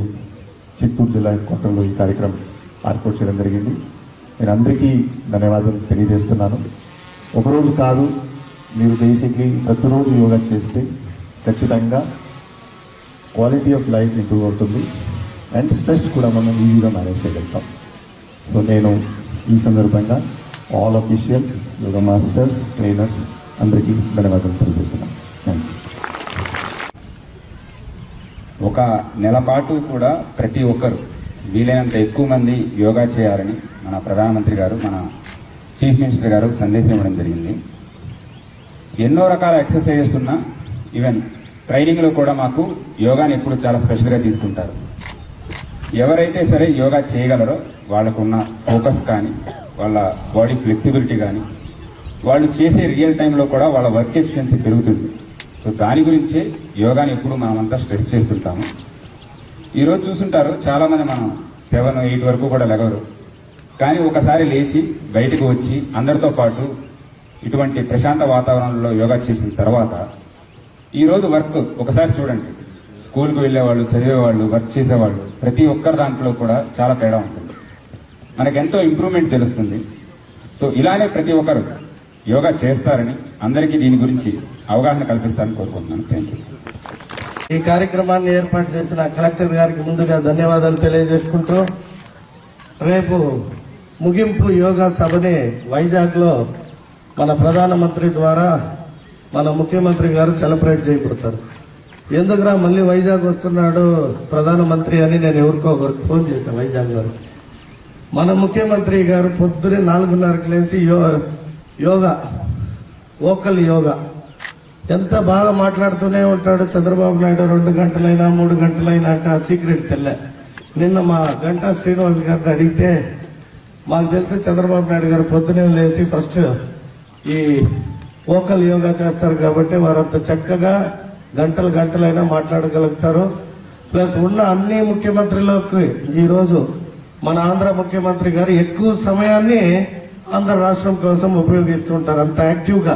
[SPEAKER 18] చిత్తూరు జిల్లా హెడ్క్వార్టర్లో ఈ కార్యక్రమం ఏర్పాటు చేయడం జరిగింది. నేను అందరికీ ధన్యవాదాలు తెలియజేస్తున్నాను. ఒకరోజు కాదు, మీరు బేసిక్లీ ప్రతిరోజు యోగా చేస్తే ఖచ్చితంగా క్వాలిటీ ఆఫ్ లైఫ్ ఇంప్రూవ్ అవుతుంది అండ్ స్ట్రెస్ కూడా మనం ఈజీగా మేనేజ్ చేయగలుగుతాం. సో నేను ఈ సందర్భంగా all officials, yoga masters, trainers అందరికీ ధన్యవాదాలు తెలియజేస్తున్నాను. Thank you.
[SPEAKER 19] ఒక నెల పాటు కూడా ప్రతి ఒక్కరు వీలైనంత ఎక్కువ మంది యోగా చేయాలని మన ప్రధానమంత్రి గారు, మన చీఫ్ మినిస్టర్ గారు సందేశం ఇవ్వడం జరిగింది. ఎన్నో రకాల ఎక్సర్సైజెస్ ఉన్నా, ఈవెన్ ట్రైనింగ్లో కూడా మాకు యోగాని ఎప్పుడు చాలా స్పెషల్గా తీసుకుంటారు. ఎవరైతే సరే యోగా చేయగలరో వాళ్ళకున్న ఫోకస్ కానీ, వాళ్ళ బాడీ ఫ్లెక్సిబిలిటీ కానీ, వాళ్ళు చేసే రియల్ టైంలో కూడా వాళ్ళ వర్క్ ఎఫిషియన్సీ పెరుగుతుంది. సో దాని గురించే యోగాని ఎప్పుడు మనమంతా స్ట్రెస్ చేస్తుంటాము. ఈరోజు చూస్తుంటారు చాలామంది మనం 7-8 వరకు కూడా లెగవరు, కానీ ఒకసారి లేచి బయటకు వచ్చి అందరితో పాటు ఇటువంటి ప్రశాంత వాతావరణంలో యోగా చేసిన తర్వాత ఈరోజు వర్క్ ఒకసారి చూడండి. స్కూల్కి వెళ్ళేవాళ్ళు, చదివేవాళ్ళు, వర్క్ చేసేవాళ్ళు ప్రతి ఒక్కరి దాంట్లో కూడా చాలా తేడా ఉంటుంది. మనకెంతో ఇంప్రూవ్మెంట్ తెలుస్తుంది. సో ఇలానే ప్రతి ఒక్కరు యోగా చేస్తారని, అందరికీ దీని గురించి అవగాహన కల్పిస్తారని కోరుకుంటున్నాను. Thank you.
[SPEAKER 20] ఈ కార్యక్రమాన్ని ఏర్పాటు చేసిన కలెక్టర్ గారికి ముందుగా ధన్యవాదాలు తెలియజేసుకుంటూ, రేపు ముగింపు యోగా సభని వైజాగ్లో మన ప్రధానమంత్రి ద్వారా మన ముఖ్యమంత్రి గారు సెలబ్రేట్ చేయబడతారు. ఎందుకురా మళ్ళీ వైజాగ్ వస్తున్నాడు ప్రధానమంత్రి అని నేను ఎవరికో ఒకరికి ఫోన్ చేశాను వైజాగ్ గారు. మన ముఖ్యమంత్రి గారు పొద్దునే 4:30కి లేచి యోగా, వోకల్ యోగా ఎంత బాగా మాట్లాడుతూనే ఉంటాడు. చంద్రబాబు నాయుడు 2 గంటలైనా 3 గంటలైనాక సీక్రెట్ తెల్లే. నిన్న మా గంటా శ్రీనివాస్ గారిని అడిగితే మాకు తెలిసి చంద్రబాబు నాయుడు గారు పొద్దునే లేచి ఫస్ట్ ఈ వోకల్ యోగా చేస్తారు కాబట్టి వారంత చక్కగా గంటలైనా మాట్లాడగలుగుతారు. ప్లస్ ఉన్న అన్ని ముఖ్యమంత్రులకు ఈరోజు మన ఆంధ్ర ముఖ్యమంత్రి గారు ఎక్కువ సమయాన్ని ఆంధ్ర రాష్ట్రం కోసం ఉపయోగిస్తుంటారు, అంత యాక్టివ్గా.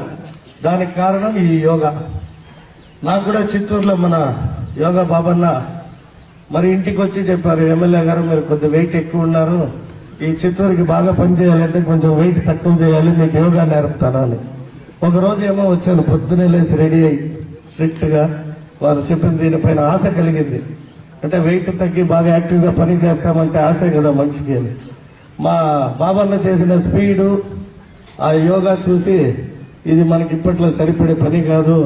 [SPEAKER 20] దానికి కారణం ఈ యోగా. నాకు కూడా చిత్తూరులో మన యోగా బాబన్న మరి ఇంటికి వచ్చి చెప్పారు, ఎమ్మెల్యే గారు మీరు కొద్దిగా వెయిట్ ఎక్కువ ఉన్నారు, ఈ చిత్తూరుకి బాగా పనిచేయాలంటే కొంచెం వెయిట్ తక్కువ చేయాలి, మీకు యోగా నేర్పుతాను అని. ఒక రోజు ఏమో వచ్చాను, పొద్దునే లేసి రెడీ అయ్యి స్ట్రిక్ట్ గా వారు చెప్పిన దీనిపైన ఆశ కలిగింది. అంటే వెయిట్ తగ్గి బాగా యాక్టివ్ గా పని చేస్తామంటే ఆశే కదా మనిషికి అని. మా బాబన్న చేసిన స్పీడు, ఆ యోగా చూసి ఇది మనకి ఇప్పట్లో సరిపడే పని కాదు,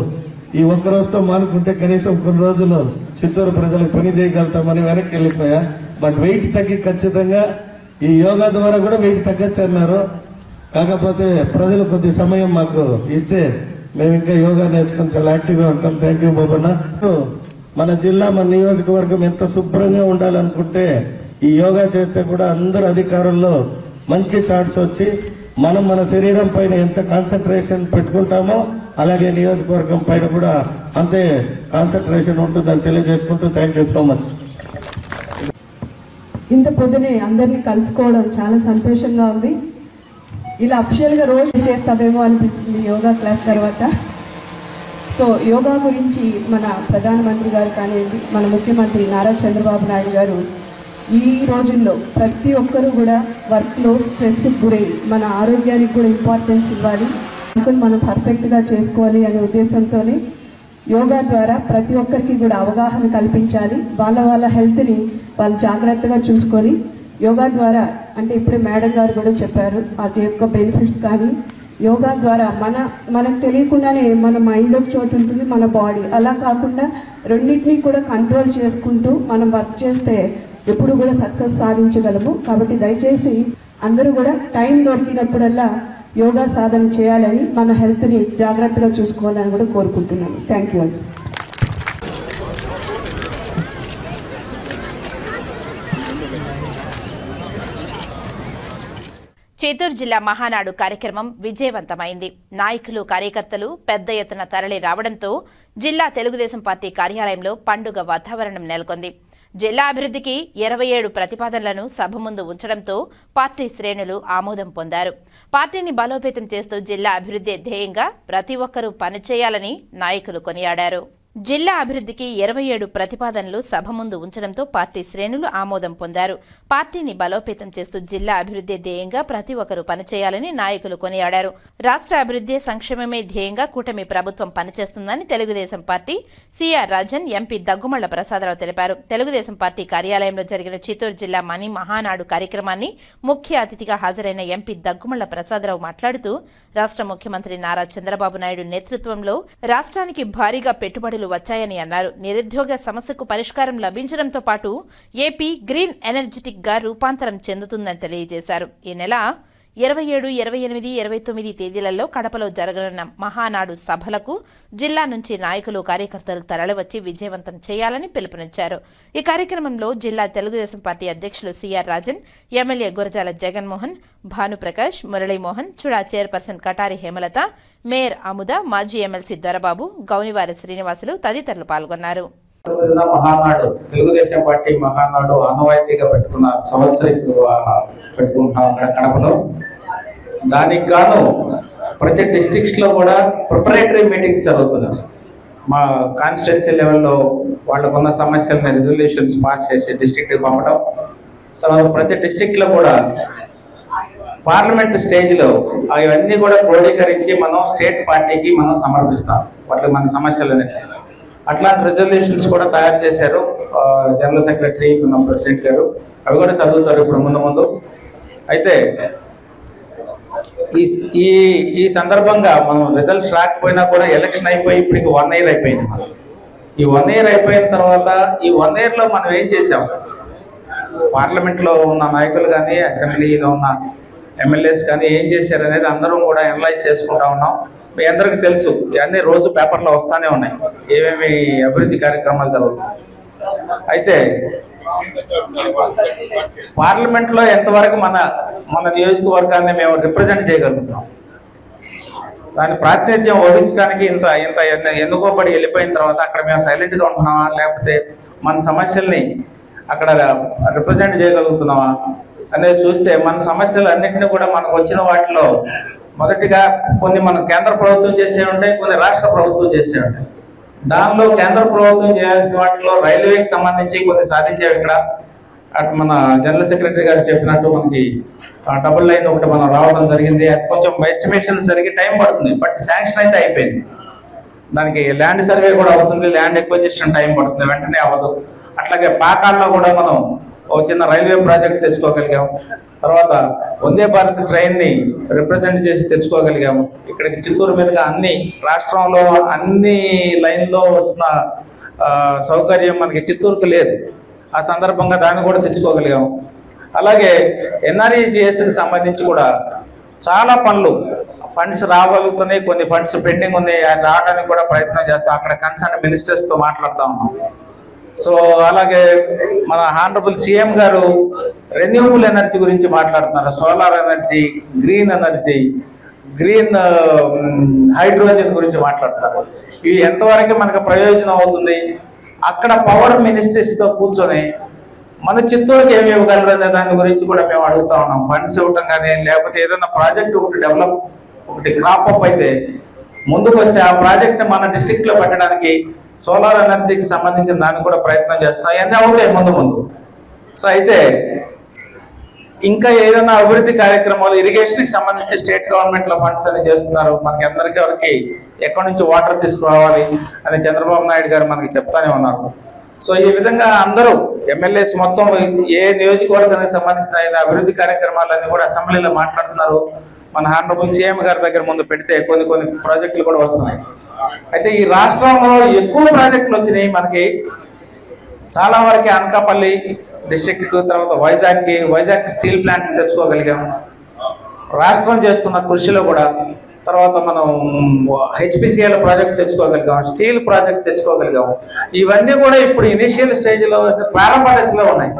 [SPEAKER 20] ఈ ఒక్క రోజుతో మానుకుంటే కనీసం కొన్ని రోజులు చిత్తూరు ప్రజలకు పని చేయగలుగుతామని వెనక్కి వెళ్ళిపోయా. బట్ వెయిట్ తగ్గి ఖచ్చితంగా ఈ యోగా ద్వారా కూడా వెయిట్ తగ్గచ్చు అన్నారు. కాకపోతే ప్రజలు కొద్ది సమయం మాకు ఇస్తే మేము ఇంకా యోగా నేర్చుకుని చాలా యాక్టివ్ గా ఉంటాం. థ్యాంక్ యూ బాబన్న. మన జిల్లా, మన నియోజకవర్గం ఎంత శుభ్రంగా ఉండాలనుకుంటే ఈ యోగా చేస్తే కూడా అందరు అధికారుల్లో మంచి థాట్స్ వచ్చి మనం మన శరీరం పైన ఎంత కాన్సన్ట్రేషన్ పెట్టుకుంటామో అలాగే నియోజకవర్గం పైన కూడా అంతే కాన్సన్ట్రేషన్ ఉంటుందని తెలియజేసుకుంటూ థ్యాంక్ యూ సో మచ్.
[SPEAKER 21] ఇంత పొద్దునే అందరినీ కలుసుకోవడం చాలా సంతోషంగా ఉంది. ఇలా అఫిషియల్ గా రోజు చేస్తామేమో అనిపిస్తుంది యోగా క్లాస్ తర్వాత. సో యోగా గురించి మన ప్రధానమంత్రి గారు కానివ్వండి, మన ముఖ్యమంత్రి నారా చంద్రబాబు నాయుడు గారు ఈ రోజుల్లో ప్రతి ఒక్కరూ కూడా వర్క్లో స్ట్రెస్ గురై మన ఆరోగ్యానికి కూడా ఇంపార్టెన్స్ ఇవ్వాలి, మనం పర్ఫెక్ట్గా చేసుకోవాలి అనే ఉద్దేశంతోనే యోగా ద్వారా ప్రతి ఒక్కరికి కూడా అవగాహన కల్పించాలి. వాళ్ళ హెల్త్ని వాళ్ళు జాగ్రత్తగా చూసుకొని యోగా ద్వారా, అంటే ఇప్పుడే మేడం గారు కూడా చెప్పారు వాటి యొక్క బెనిఫిట్స్. కానీ యోగా ద్వారా మనకు తెలియకుండానే మన మైండ్ ఒక చోటు ఉంటుంది, మన బాడీ అలా కాకుండా రెండింటినీ కూడా కంట్రోల్ చేసుకుంటూ మనం వర్క్ చేస్తే ఎప్పుడు కూడా సక్సెస్ సాధించగలము. కాబట్టి దయచేసి అందరూ కూడా టైం దొరికినప్పుడల్లా యోగా సాధన చేయాలని, మన హెల్త్ని జాగ్రత్తగా చూసుకోవాలని కూడా కోరుకుంటున్నాను. Thank you.
[SPEAKER 1] చిత్తూరు జిల్లా మహానాడు కార్యక్రమం విజయవంతమైంది. నాయకులు, కార్యకర్తలు పెద్ద ఎత్తున తరలి రావడంతో జిల్లా తెలుగుదేశం పార్టీ కార్యాలయంలో పండుగ వాతావరణం నెలకొంది. జిల్లా అభివృద్ధికి 27 ప్రతిపాదనలను సభ ముందు ఉంచడంతో పార్టీ శ్రేణులు ఆమోదం పొందారు. పార్టీని బలోపేతం చేస్తూ జిల్లా అభివృద్ధి ధ్యేయంగా ప్రతి ఒక్కరూ పనిచేయాలని నాయకులు కొనియాడారు. జిల్లా అభివృద్ధికి 27 ప్రతిపాదనలు సభ ముందు ఉంచడంతో పార్టీ శ్రేణులు ఆమోదం పొందారు. పార్టీని బలోపేతం చేస్తూ జిల్లా అభివృద్ధి ధ్యేయంగా ప్రతి ఒక్కరూ పనిచేయాలని నాయకులు కొనియాడారు. రాష్ట్ర అభివృద్ధి, సంక్షేమమే ధ్యేయంగా కూటమి ప్రభుత్వం పనిచేస్తుందని Telugu Desam party CR Rajan, MP Daggumalla Prasadarao తెలిపారు. తెలుగుదేశం పార్టీ కార్యాలయంలో జరిగిన చిత్తూరు జిల్లా మనీ మహానాడు కార్యక్రమాన్ని ముఖ్య అతిథిగా హాజరైన ఎంపీ దగ్గుమళ్ల ప్రసాదరావు మాట్లాడుతూ రాష్ట్ర ముఖ్యమంత్రి నారా చంద్రబాబు నాయుడు నేతృత్వంలో రాష్ట్రానికి భారీగా పెట్టుబడులు వచ్చాయని అన్నారు. నిరుద్యోగ సమస్యకు పరిష్కారం లభించడంతో పాటు ఏపీ గ్రీన్ ఎనర్జెటిక్ గా రూపాంతరం చెందుతుందని తెలియజేశారు. ఈ నెల 27, 28, 29 తేదీలలో కడపలో జరగనున్న మహానాడు సభలకు జిల్లా నుంచి నాయకులు కార్యకర్తలు తరలివచ్చి విజయవంతం చేయాలని పిలుపునిచ్చారు. ఈ కార్యక్రమంలో జిల్లా తెలుగుదేశం పార్టీ అధ్యక్షులు CR Rajan, MLA Gurajala Jaganmohan, Bhanuprakash, Muralimohan, CUDA chairperson Katari Hemalatha, mayor Amuda, మాజీ ఎమ్మెల్సీ దొరబాబు, గౌనివారి శ్రీనివాసులు తదితరులు పాల్గొన్నారు.
[SPEAKER 2] మహానాడు తెలుగుదేశం పార్టీ మహానాడు ఆనవాయితీగా పెట్టుకున్న సంవత్సరం పెట్టుకుంటున్నాం కడపలో. దానికి గాను ప్రతి డిస్ట్రిక్ట్స్ లో కూడా ప్రిపరేటరీ మీటింగ్స్ జరుగుతున్నాయి. మా కాన్స్టిట్యున్సీ లెవెల్లో వాళ్ళకున్న సమస్యలను రెజల్యూషన్స్ పాస్ చేసి డిస్ట్రిక్ట్కి పంపడం, తర్వాత ప్రతి డిస్ట్రిక్ట్ లో కూడా పార్లమెంట్ స్టేజ్లో అవన్నీ కూడా క్రోడీకరించి మనం స్టేట్ పార్టీకి మనం సమర్పిస్తాం. వాటికి మన సమస్యలని అట్లాంటి రెజల్యూషన్స్ కూడా తయారు చేశారు జనరల్ సెక్రటరీ, మన ప్రెసిడెంట్ గారు. అవి కూడా చదువుతారు ఇప్పుడు ముందు. అయితే ఈ సందర్భంగా మనం రిజల్ట్స్ రాకపోయినా కూడా ఎలక్షన్ అయిపోయి ఇప్పటికి 1 year అయిపోయింది. ఈ 1 year అయిపోయిన తర్వాత ఈ 1 year లో మనం ఏం చేసాం, పార్లమెంట్లో ఉన్న నాయకులు కానీ అసెంబ్లీలో ఉన్న ఎమ్మెల్యేస్ కానీ ఏం చేశారు అనేది అందరం కూడా అనలైజ్ చేసుకుంటా ఉన్నాం. మీ అందరికీ తెలుసు, ఇవన్నీ రోజు పేపర్లో వస్తూనే ఉన్నాయి ఏమేమి అభివృద్ధి కార్యక్రమాలు జరుగుతాయి. అయితే పార్లమెంట్లో ఎంతవరకు మన నియోజకవర్గాన్ని మేము రిప్రజెంట్ చేయగలుగుతున్నాం, దాని ప్రాతినిధ్యం వహించడానికి ఇంత ఎన్నుకోబడి వెళ్ళిపోయిన తర్వాత అక్కడ మేము సైలెంట్గా ఉంటున్నామా, లేకపోతే మన సమస్యల్ని అక్కడ రిప్రజెంట్ చేయగలుగుతున్నామా అనేది చూస్తే మన సమస్యలు అన్నింటినీ కూడా మనకు వచ్చిన వాటిలో మొదటిగా కొన్ని మన కేంద్ర ప్రభుత్వం చేసే ఉంటాయి, కొన్ని రాష్ట్ర ప్రభుత్వం చేసే ఉంటాయి. దానిలో కేంద్ర ప్రభుత్వం చేయాల్సిన వాటిలో రైల్వేకి సంబంధించి కొన్ని సాధించారు. ఇక్కడ అటు మన జనరల్ సెక్రటరీ గారు చెప్పినట్టు మనకి డబుల్ లైన్ ఒకటి మనం రావడం జరిగింది. అది కొంచెం ఎస్టిమేషన్స్ జరిగి టైం పడుతుంది, బట్ శాంక్షన్ అయితే అయిపోయింది. దానికి ల్యాండ్ సర్వే కూడా అవుతుంది, ల్యాండ్ ఎక్విజిషన్ టైం పడుతుంది, వెంటనే అవ్వదు. అట్లాగే పాకాల్లో కూడా మనం ఒక చిన్న రైల్వే ప్రాజెక్ట్ తెచ్చుకోగలిగాం. తర్వాత వందే భారత్ ట్రైన్ని రిప్రజెంట్ చేసి తెచ్చుకోగలిగాము. ఇక్కడికి చిత్తూరు మీదుగా అన్ని రాష్ట్రంలో అన్ని లైన్లో వస్తున్న సౌకర్యం మనకి చిత్తూరుకు లేదు. ఆ సందర్భంగా దాన్ని కూడా తెచ్చుకోగలిగాము. అలాగే ఎన్ఆర్ఈజిఎస్కి సంబంధించి కూడా చాలా పనులు ఫండ్స్ రాగలుగుతున్నాయి, కొన్ని ఫండ్స్ పెండింగ్ ఉన్నాయి, అది రావడానికి కూడా ప్రయత్నం చేస్తాం. అక్కడ కన్సర్న్ మినిస్టర్స్తో మాట్లాడుతూ ఉన్నాం. సో అలాగే మన హానరబుల్ సీఎం గారు రెన్యూవబుల్ ఎనర్జీ గురించి మాట్లాడుతున్నారు. Solar energy, green energy, green hydrogen గురించి మాట్లాడుతున్నారు. ఇవి ఎంతవరకు మనకు ప్రయోజనం అవుతుంది, అక్కడ పవర్ మినిస్ట్రీస్తో కూర్చొని మన చిత్తూరుకి ఏమి ఇవ్వగలరు అనే దాని గురించి కూడా మేము అడుగుతా ఉన్నాం. ఫండ్స్ ఇవ్వటం కానీ, లేకపోతే ఏదైనా ప్రాజెక్ట్ ఒకటి క్రాప్ అప్ అయితే ముందుకు వస్తే ఆ ప్రాజెక్ట్ని మన డిస్ట్రిక్ట్లో పెట్టడానికి సోలార్ ఎనర్జీకి సంబంధించిన దాన్ని కూడా ప్రయత్నం చేస్తున్నాం. ఇవన్నీ అవుతాయి ముందు. సో అయితే ఇంకా ఏదైనా అభివృద్ధి కార్యక్రమాలు, ఇరిగేషన్కి సంబంధించి స్టేట్ గవర్నమెంట్లో ఫండ్స్ అని చేస్తున్నారు. మనకి అందరికీ ఎక్కడి నుంచి వాటర్ తీసుకురావాలి అని చంద్రబాబు నాయుడు గారు మనకి చెప్తానే ఉన్నారు. సో ఈ విధంగా అందరూ ఎమ్మెల్యేస్ మొత్తం ఏ నియోజకవర్గానికి సంబంధించిన అభివృద్ధి కార్యక్రమాలన్నీ కూడా అసెంబ్లీలో మాట్లాడుతున్నారు. మన హానరబుల్ సీఎం గారి దగ్గర ముందు పెడితే కొన్ని ప్రాజెక్టులు కూడా వస్తున్నాయి. అయితే ఈ రాష్ట్రంలో ఎక్కువ ప్రాజెక్టులు వచ్చినాయి మనకి. చాలా వరకు అనకాపల్లి డిస్ట్రిక్ట్కు, తర్వాత వైజాగ్ స్టీల్ ప్లాంట్ తెచ్చుకోగలిగాం. రాష్ట్రం చేస్తున్న కృషిలో కూడా తర్వాత మనం హెచ్పిసిఎల్ ప్రాజెక్ట్ తెచ్చుకోగలిగాం, స్టీల్ ప్రాజెక్ట్ తెచ్చుకోగలిగాం. ఇవన్నీ కూడా ఇప్పుడు ఇనిషియల్ స్టేజ్లో ప్రారంభ దశలో ఉన్నాయి.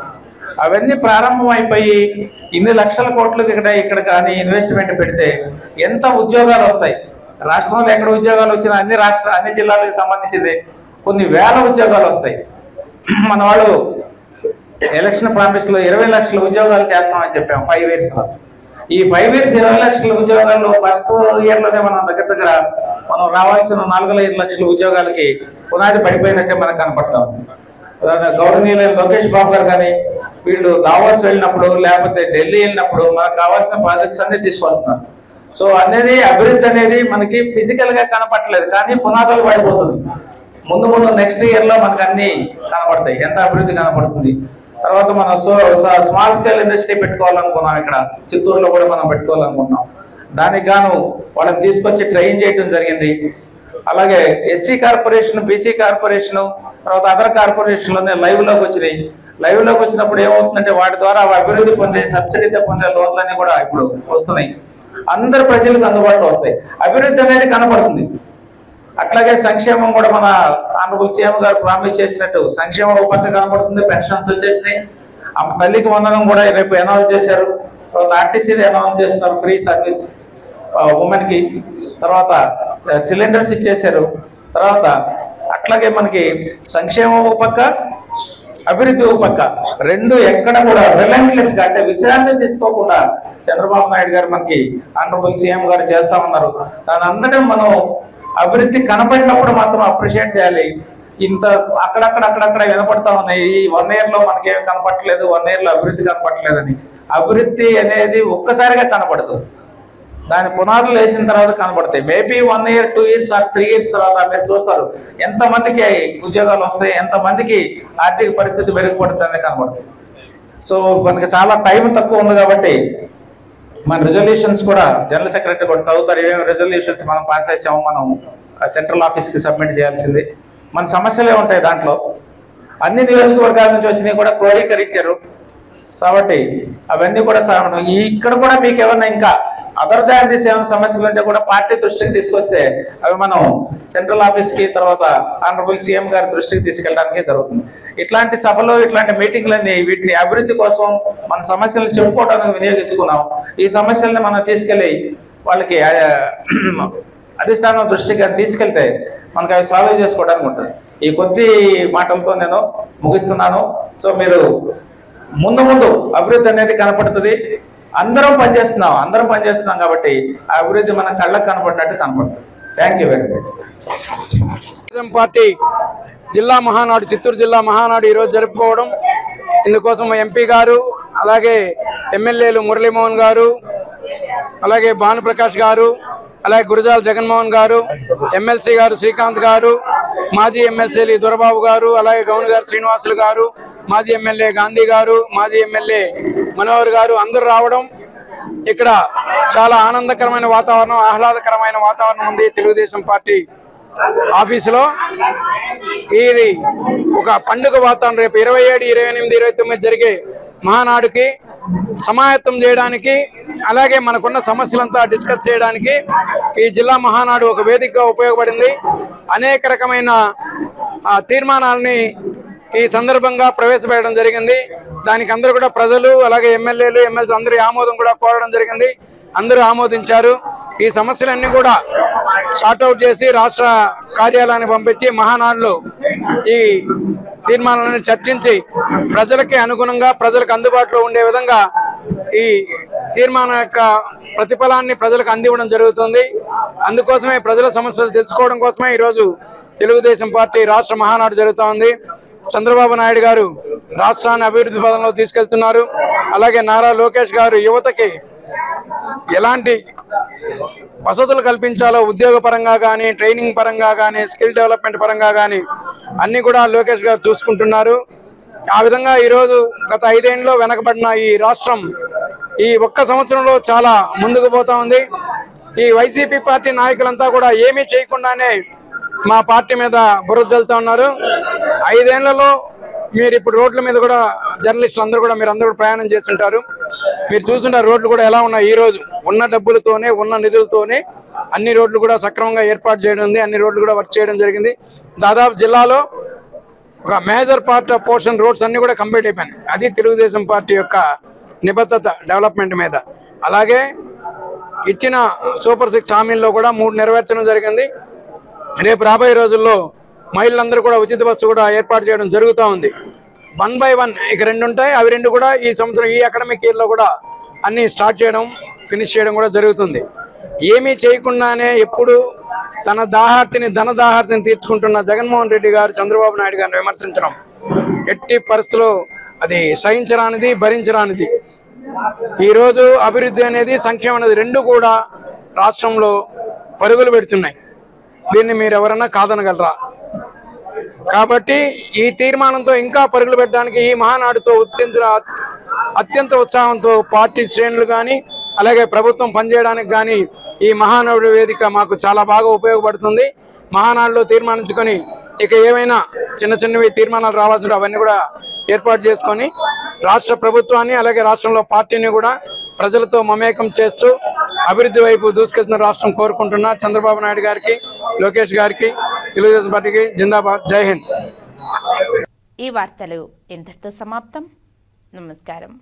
[SPEAKER 2] అవన్నీ ప్రారంభం అయిపోయి ఇన్ని లక్షల కోట్లకు ఇక్కడ కానీ ఇన్వెస్ట్మెంట్ పెడితే ఎంత ఉద్యోగాలు వస్తాయి. రాష్ట్రంలో ఎక్కడ ఉద్యోగాలు వచ్చినా అన్ని జిల్లాలకు సంబంధించింది కొన్ని వేల ఉద్యోగాలు వస్తాయి. మన వాళ్ళు ఎలక్షన్ ప్రామిస్లో 20 లక్షల ఉద్యోగాలు చేస్తామని చెప్పాం 5 yearsలో. ఈ 5 years 20 లక్షల ఉద్యోగాల్లో ఫస్ట్ ఇయర్లోనే మనం దగ్గర మనం రావాల్సిన 4-5 లక్షల ఉద్యోగాలకి పునాది పడిపోయినట్టే మనకు కనపడతాం. గౌరవనీయులైన లోకేష్ బాబు గారు కానీ వీళ్ళు దావోస్ వెళ్ళినప్పుడు, లేకపోతే ఢిల్లీ వెళ్ళినప్పుడు మనకు కావాల్సిన ప్రాజెక్ట్స్ అన్ని తీసుకొస్తున్నారు. సో అనేది అభివృద్ధి అనేది మనకి ఫిజికల్గా కనపడలేదు, కానీ పునాదులు పడిపోతుంది. ముందు నెక్స్ట్ ఇయర్లో మనకు అన్ని కనపడతాయి, ఎంత అభివృద్ధి కనపడుతుంది. తర్వాత మనం స్మాల్ స్కేల్ ఇండస్ట్రీ పెట్టుకోవాలనుకున్నాం. ఇక్కడ చిత్తూరులో కూడా మనం పెట్టుకోవాలనుకున్నాం. దానికి గాను వాళ్ళని తీసుకొచ్చి ట్రైన్ చేయడం జరిగింది. అలాగే ఎస్సీ కార్పొరేషన్, బీసీ కార్పొరేషన్, తర్వాత అదర్ కార్పొరేషన్లోనే లైవ్లోకి వచ్చినాయి. లైవ్లోకి వచ్చినప్పుడు ఏమవుతుందంటే వాటి ద్వారా అభివృద్ధి పొందే సబ్సిడీతో పొందే లోన్లన్నీ కూడా ఇప్పుడు వస్తున్నాయి. అందరు ప్రజలకు అందుబాటులో వస్తాయి. అభివృద్ధి అనేది కనపడుతుంది. అట్లాగే సంక్షేమం కూడా మన ఆనరబుల్ సీఎం గారు ప్రామిస్ చేసినట్టు సంక్షేమం ఒక పక్క కనపడుతుంది. పెన్షన్స్ వచ్చేసినాయి. తల్లికి వందనం కూడా రేపు అనౌన్స్ చేశారు. తర్వాత ఆర్టీసీని అనౌన్స్ చేస్తున్నారు ఫ్రీ సర్వీస్ ఉమెన్ కి. తర్వాత సిలిండర్స్ ఇచ్చేశారు. తర్వాత అట్లాగే మనకి సంక్షేమం ఒక పక్క, అభివృద్ధి ఒక పక్క, రెండు ఎక్కడ కూడా రిలెంట్లెస్ గా అంటే విశ్రాంతి తీసుకోకుండా చంద్రబాబు నాయుడు గారు మనకి ఆనరబుల్ సీఎం గారు చేస్తా ఉన్నారు. దాని అందరం మనం అభివృద్ధి కనపడినప్పుడు మాత్రం అప్రిషియేట్ చేయాలి. ఇంత అక్కడక్కడ వినపడతా ఉన్నాయి. ఈ 1 year లో మనకేం కనపడలేదు, 1 year లో అభివృద్ధి కనపడలేదని. అభివృద్ధి అనేది ఒక్కసారిగా కనపడదు, దాని పునాదులు వేసిన తర్వాత కనపడతాయి. Maybe 1 year, 2 years or 3 years తర్వాత మీరు చూస్తారు ఎంతమందికి ఉద్యోగాలు వస్తాయి, ఎంతమందికి ఆర్థిక పరిస్థితి మెరుగుపడుతుంది అనేది కనపడుతుంది. సో మనకి చాలా టైం తక్కువ ఉంది కాబట్టి మన రిజల్యూషన్స్ కూడా జనరల్ సెక్రటరీ కూడా చదువుతారు. ఏమేమి రిజల్యూషన్స్ మనం పాస్ చేసాము, మనం సెంట్రల్ ఆఫీస్కి సబ్మిట్ చేయాల్సింది. మన సమస్యలే ఉంటాయి దాంట్లో. అన్ని నియోజకవర్గాల నుంచి వచ్చినవి కూడా క్రోడీకరించారు కాబట్టి అవన్నీ కూడా ఇక్కడ కూడా మీకు ఏమన్నా ఇంకా అదర్ దాన్ దిస్ ఏమైనా సమస్యలు ఉంటే కూడా పార్టీ దృష్టికి తీసుకొస్తే అవి మనం సెంట్రల్ ఆఫీస్కి తర్వాత ఆనరబుల్ సీఎం గారి దృష్టికి తీసుకెళ్ళడానికి జరుగుతుంది. ఇట్లాంటి సభలో ఇట్లాంటి మీటింగ్లన్నీ వీటిని అభివృద్ధి కోసం మన సమస్యలను చెప్పుకోవడానికి వినియోగించుకున్నాం. ఈ సమస్యల్ని మనం తీసుకెళ్ళి వాళ్ళకి అధిష్టానం దృష్టికి తీసుకెళ్తే మనకు అవి సాల్వ్ చేసుకోవడానికి ఉంటుంది. ఈ కొద్ది మాటలతో నేను ముగిస్తున్నాను. సో మీరు ముందు అభివృద్ధి అనేది కనపడుతుంది. అందరం పనిచేస్తున్నాం కాబట్టి ఆ అభివృద్ధి మన కళ్ళకు కనపడినట్టు కనపడుతుంది. Thank you very much.
[SPEAKER 3] Party జిల్లా మహానాడు, చిత్తూరు జిల్లా మహానాడు ఈరోజు జరుపుకోవడం, ఇందుకోసం ఎంపీ గారు, అలాగే ఎమ్మెల్యేలు మురళీమోహన్ గారు, అలాగే భానుప్రకాష్ గారు, అలాగే గురజాల జగన్మోహన్ గారు, ఎమ్మెల్సీ గారు శ్రీకాంత్ గారు, మాజీ ఎమ్మెల్సీలు దొరబాబు గారు, అలాగే గౌన్ గారు శ్రీనివాసులు గారు, మాజీ ఎమ్మెల్యే గాంధీ గారు, మాజీ ఎమ్మెల్యే మనోహర్ గారు అందరూ రావడం ఇక్కడ చాలా ఆనందకరమైన వాతావరణం, ఆహ్లాదకరమైన వాతావరణం ఉంది తెలుగుదేశం పార్టీ ఆఫీసులో. ఇది ఒక పండుగ వాతావరణం. రేపు 27, 28, 29 జరిగే మహానాడుకి సమాయత్తం చేయడానికి, అలాగే మనకున్న సమస్యలంతా డిస్కస్ చేయడానికి ఈ జిల్లా మహానాడు ఒక వేదికగా ఉపయోగపడింది. అనేక రకమైన తీర్మానాలని ఈ సందర్భంగా ప్రవేశపెట్టడం జరిగింది. దానికి అందరూ కూడా ప్రజలు, అలాగే ఎమ్మెల్యేలు, ఎమ్మెల్సీ అందరూ ఆమోదం కూడా కోరడం జరిగింది. అందరూ ఆమోదించారు. ఈ సమస్యలన్నీ కూడా సార్ట్అవుట్ చేసి రాష్ట్ర కార్యాలయానికి పంపించి మహానాడులో ఈ తీర్మానాలను చర్చించి ప్రజలకి అనుగుణంగా, ప్రజలకు అందుబాటులో ఉండే విధంగా ఈ తీర్మానం యొక్క ప్రతిఫలాన్ని ప్రజలకు అందివ్వడం జరుగుతుంది. అందుకోసమే ప్రజల సమస్యలు తెలుసుకోవడం కోసమే ఈరోజు తెలుగుదేశం పార్టీ రాష్ట్ర మహానాడు జరుగుతూ ఉంది. చంద్రబాబు నాయుడు గారు రాష్ట్రాన్ని అభివృద్ధి పదంలో తీసుకెళ్తున్నారు. అలాగే నారా లోకేష్ గారు యువతకి ఎలాంటి వసతులు కల్పించాలో ఉద్యోగ పరంగా కానీ, ట్రైనింగ్ పరంగా కానీ, స్కిల్ డెవలప్మెంట్ పరంగా కానీ అన్ని కూడా లోకేష్ గారు చూసుకుంటున్నారు. ఆ విధంగా ఈరోజు గత 5 ఏళ్లలో వెనకబడిన ఈ రాష్ట్రం ఈ ఒక్క సంవత్సరంలో చాలా ముందుకు పోతా ఉంది. ఈ వైసీపీ పార్టీ నాయకులంతా కూడా ఏమీ చేయకుండానే మా పార్టీ మీద బురద జల్లుతా ఉన్నారు. 5 ఏళ్లలో మీరు ఇప్పుడు రోడ్ల మీద కూడా జర్నలిస్టులు అందరూ కూడా మీరందరూ కూడా ప్రయాణం చేస్తుంటారు. మీరు చూస్తుంటారు రోడ్లు కూడా ఎలా ఉన్నాయి. ఈ రోజు ఉన్న డబ్బులతోనే, ఉన్న నిధులతోనే అన్ని రోడ్లు కూడా సక్రమంగా ఏర్పాటు చేయడం ఉంది. అన్ని రోడ్లు కూడా వర్క్ చేయడం జరిగింది. దాదాపు జిల్లాలో ఒక major part of portion roads అన్ని కూడా కంప్లీట్ అయిపోయినాయి. అది తెలుగుదేశం పార్టీ యొక్క నిబద్ధత డెవలప్మెంట్ మీద. అలాగే ఇచ్చిన సూపర్ 6 హామీల్లో కూడా 3 నెరవేర్చడం జరిగింది. రేపు రాబోయే రోజుల్లో మహిళలందరూ కూడా ఉచిత బస్సు కూడా ఏర్పాటు చేయడం జరుగుతూ ఉంది. 1 by 1 ఇక 2 ఉంటాయి. అవి 2 కూడా ఈ సంవత్సరం ఈ అకాడమిక్ ఇయర్లో కూడా అన్ని స్టార్ట్ చేయడం, ఫినిష్ చేయడం కూడా జరుగుతుంది. ఏమీ చేయకుండానే ఎప్పుడు తన ధనదాహార్తిని తీర్చుకుంటున్న జగన్మోహన్ రెడ్డి గారు చంద్రబాబు నాయుడు గారిని విమర్శించడం ఎట్టి పరిస్థితుల్లో అది సహించరానిది, భరించరానిది. ఈరోజు అభివృద్ధి అనేది, సంక్షేమం అనేది 2 కూడా రాష్ట్రంలో పరుగులు పెడుతున్నాయి. దీన్ని మీరు ఎవరన్నా కాదనగలరా? కాబట్టి ఈ తీర్మానంతో ఇంకా పరుగులు పెట్టడానికి ఈ మహానాడుతో అత్యంత ఉత్సాహంతో పార్టీ శ్రేణులు కానీ, అలాగే ప్రభుత్వం పనిచేయడానికి కానీ ఈ మహానాడు వేదిక మాకు చాలా బాగా ఉపయోగపడుతుంది. మహానాడులో తీర్మానించుకొని ఇక ఏమైనా చిన్నవి తీర్మానాలు రావాల్సి అవన్నీ కూడా ఏర్పాటు చేసుకొని రాష్ట్ర ప్రభుత్వాన్ని అలాగే రాష్ట్రంలో పార్టీని కూడా ప్రజలతో మమేకం చేస్తూ అభివృద్ధి వైపు దూసుకెళ్తున్న రాష్ట్రం కోరుకుంటున్నా. చంద్రబాబు నాయుడు గారికి, లోకేష్ గారికి, తెలుగుదేశం పార్టీకి జిందాబాద్. జై హింద్.
[SPEAKER 1] ఈ వార్తలు ఇంతటితో సమాప్తం. నమస్కారం.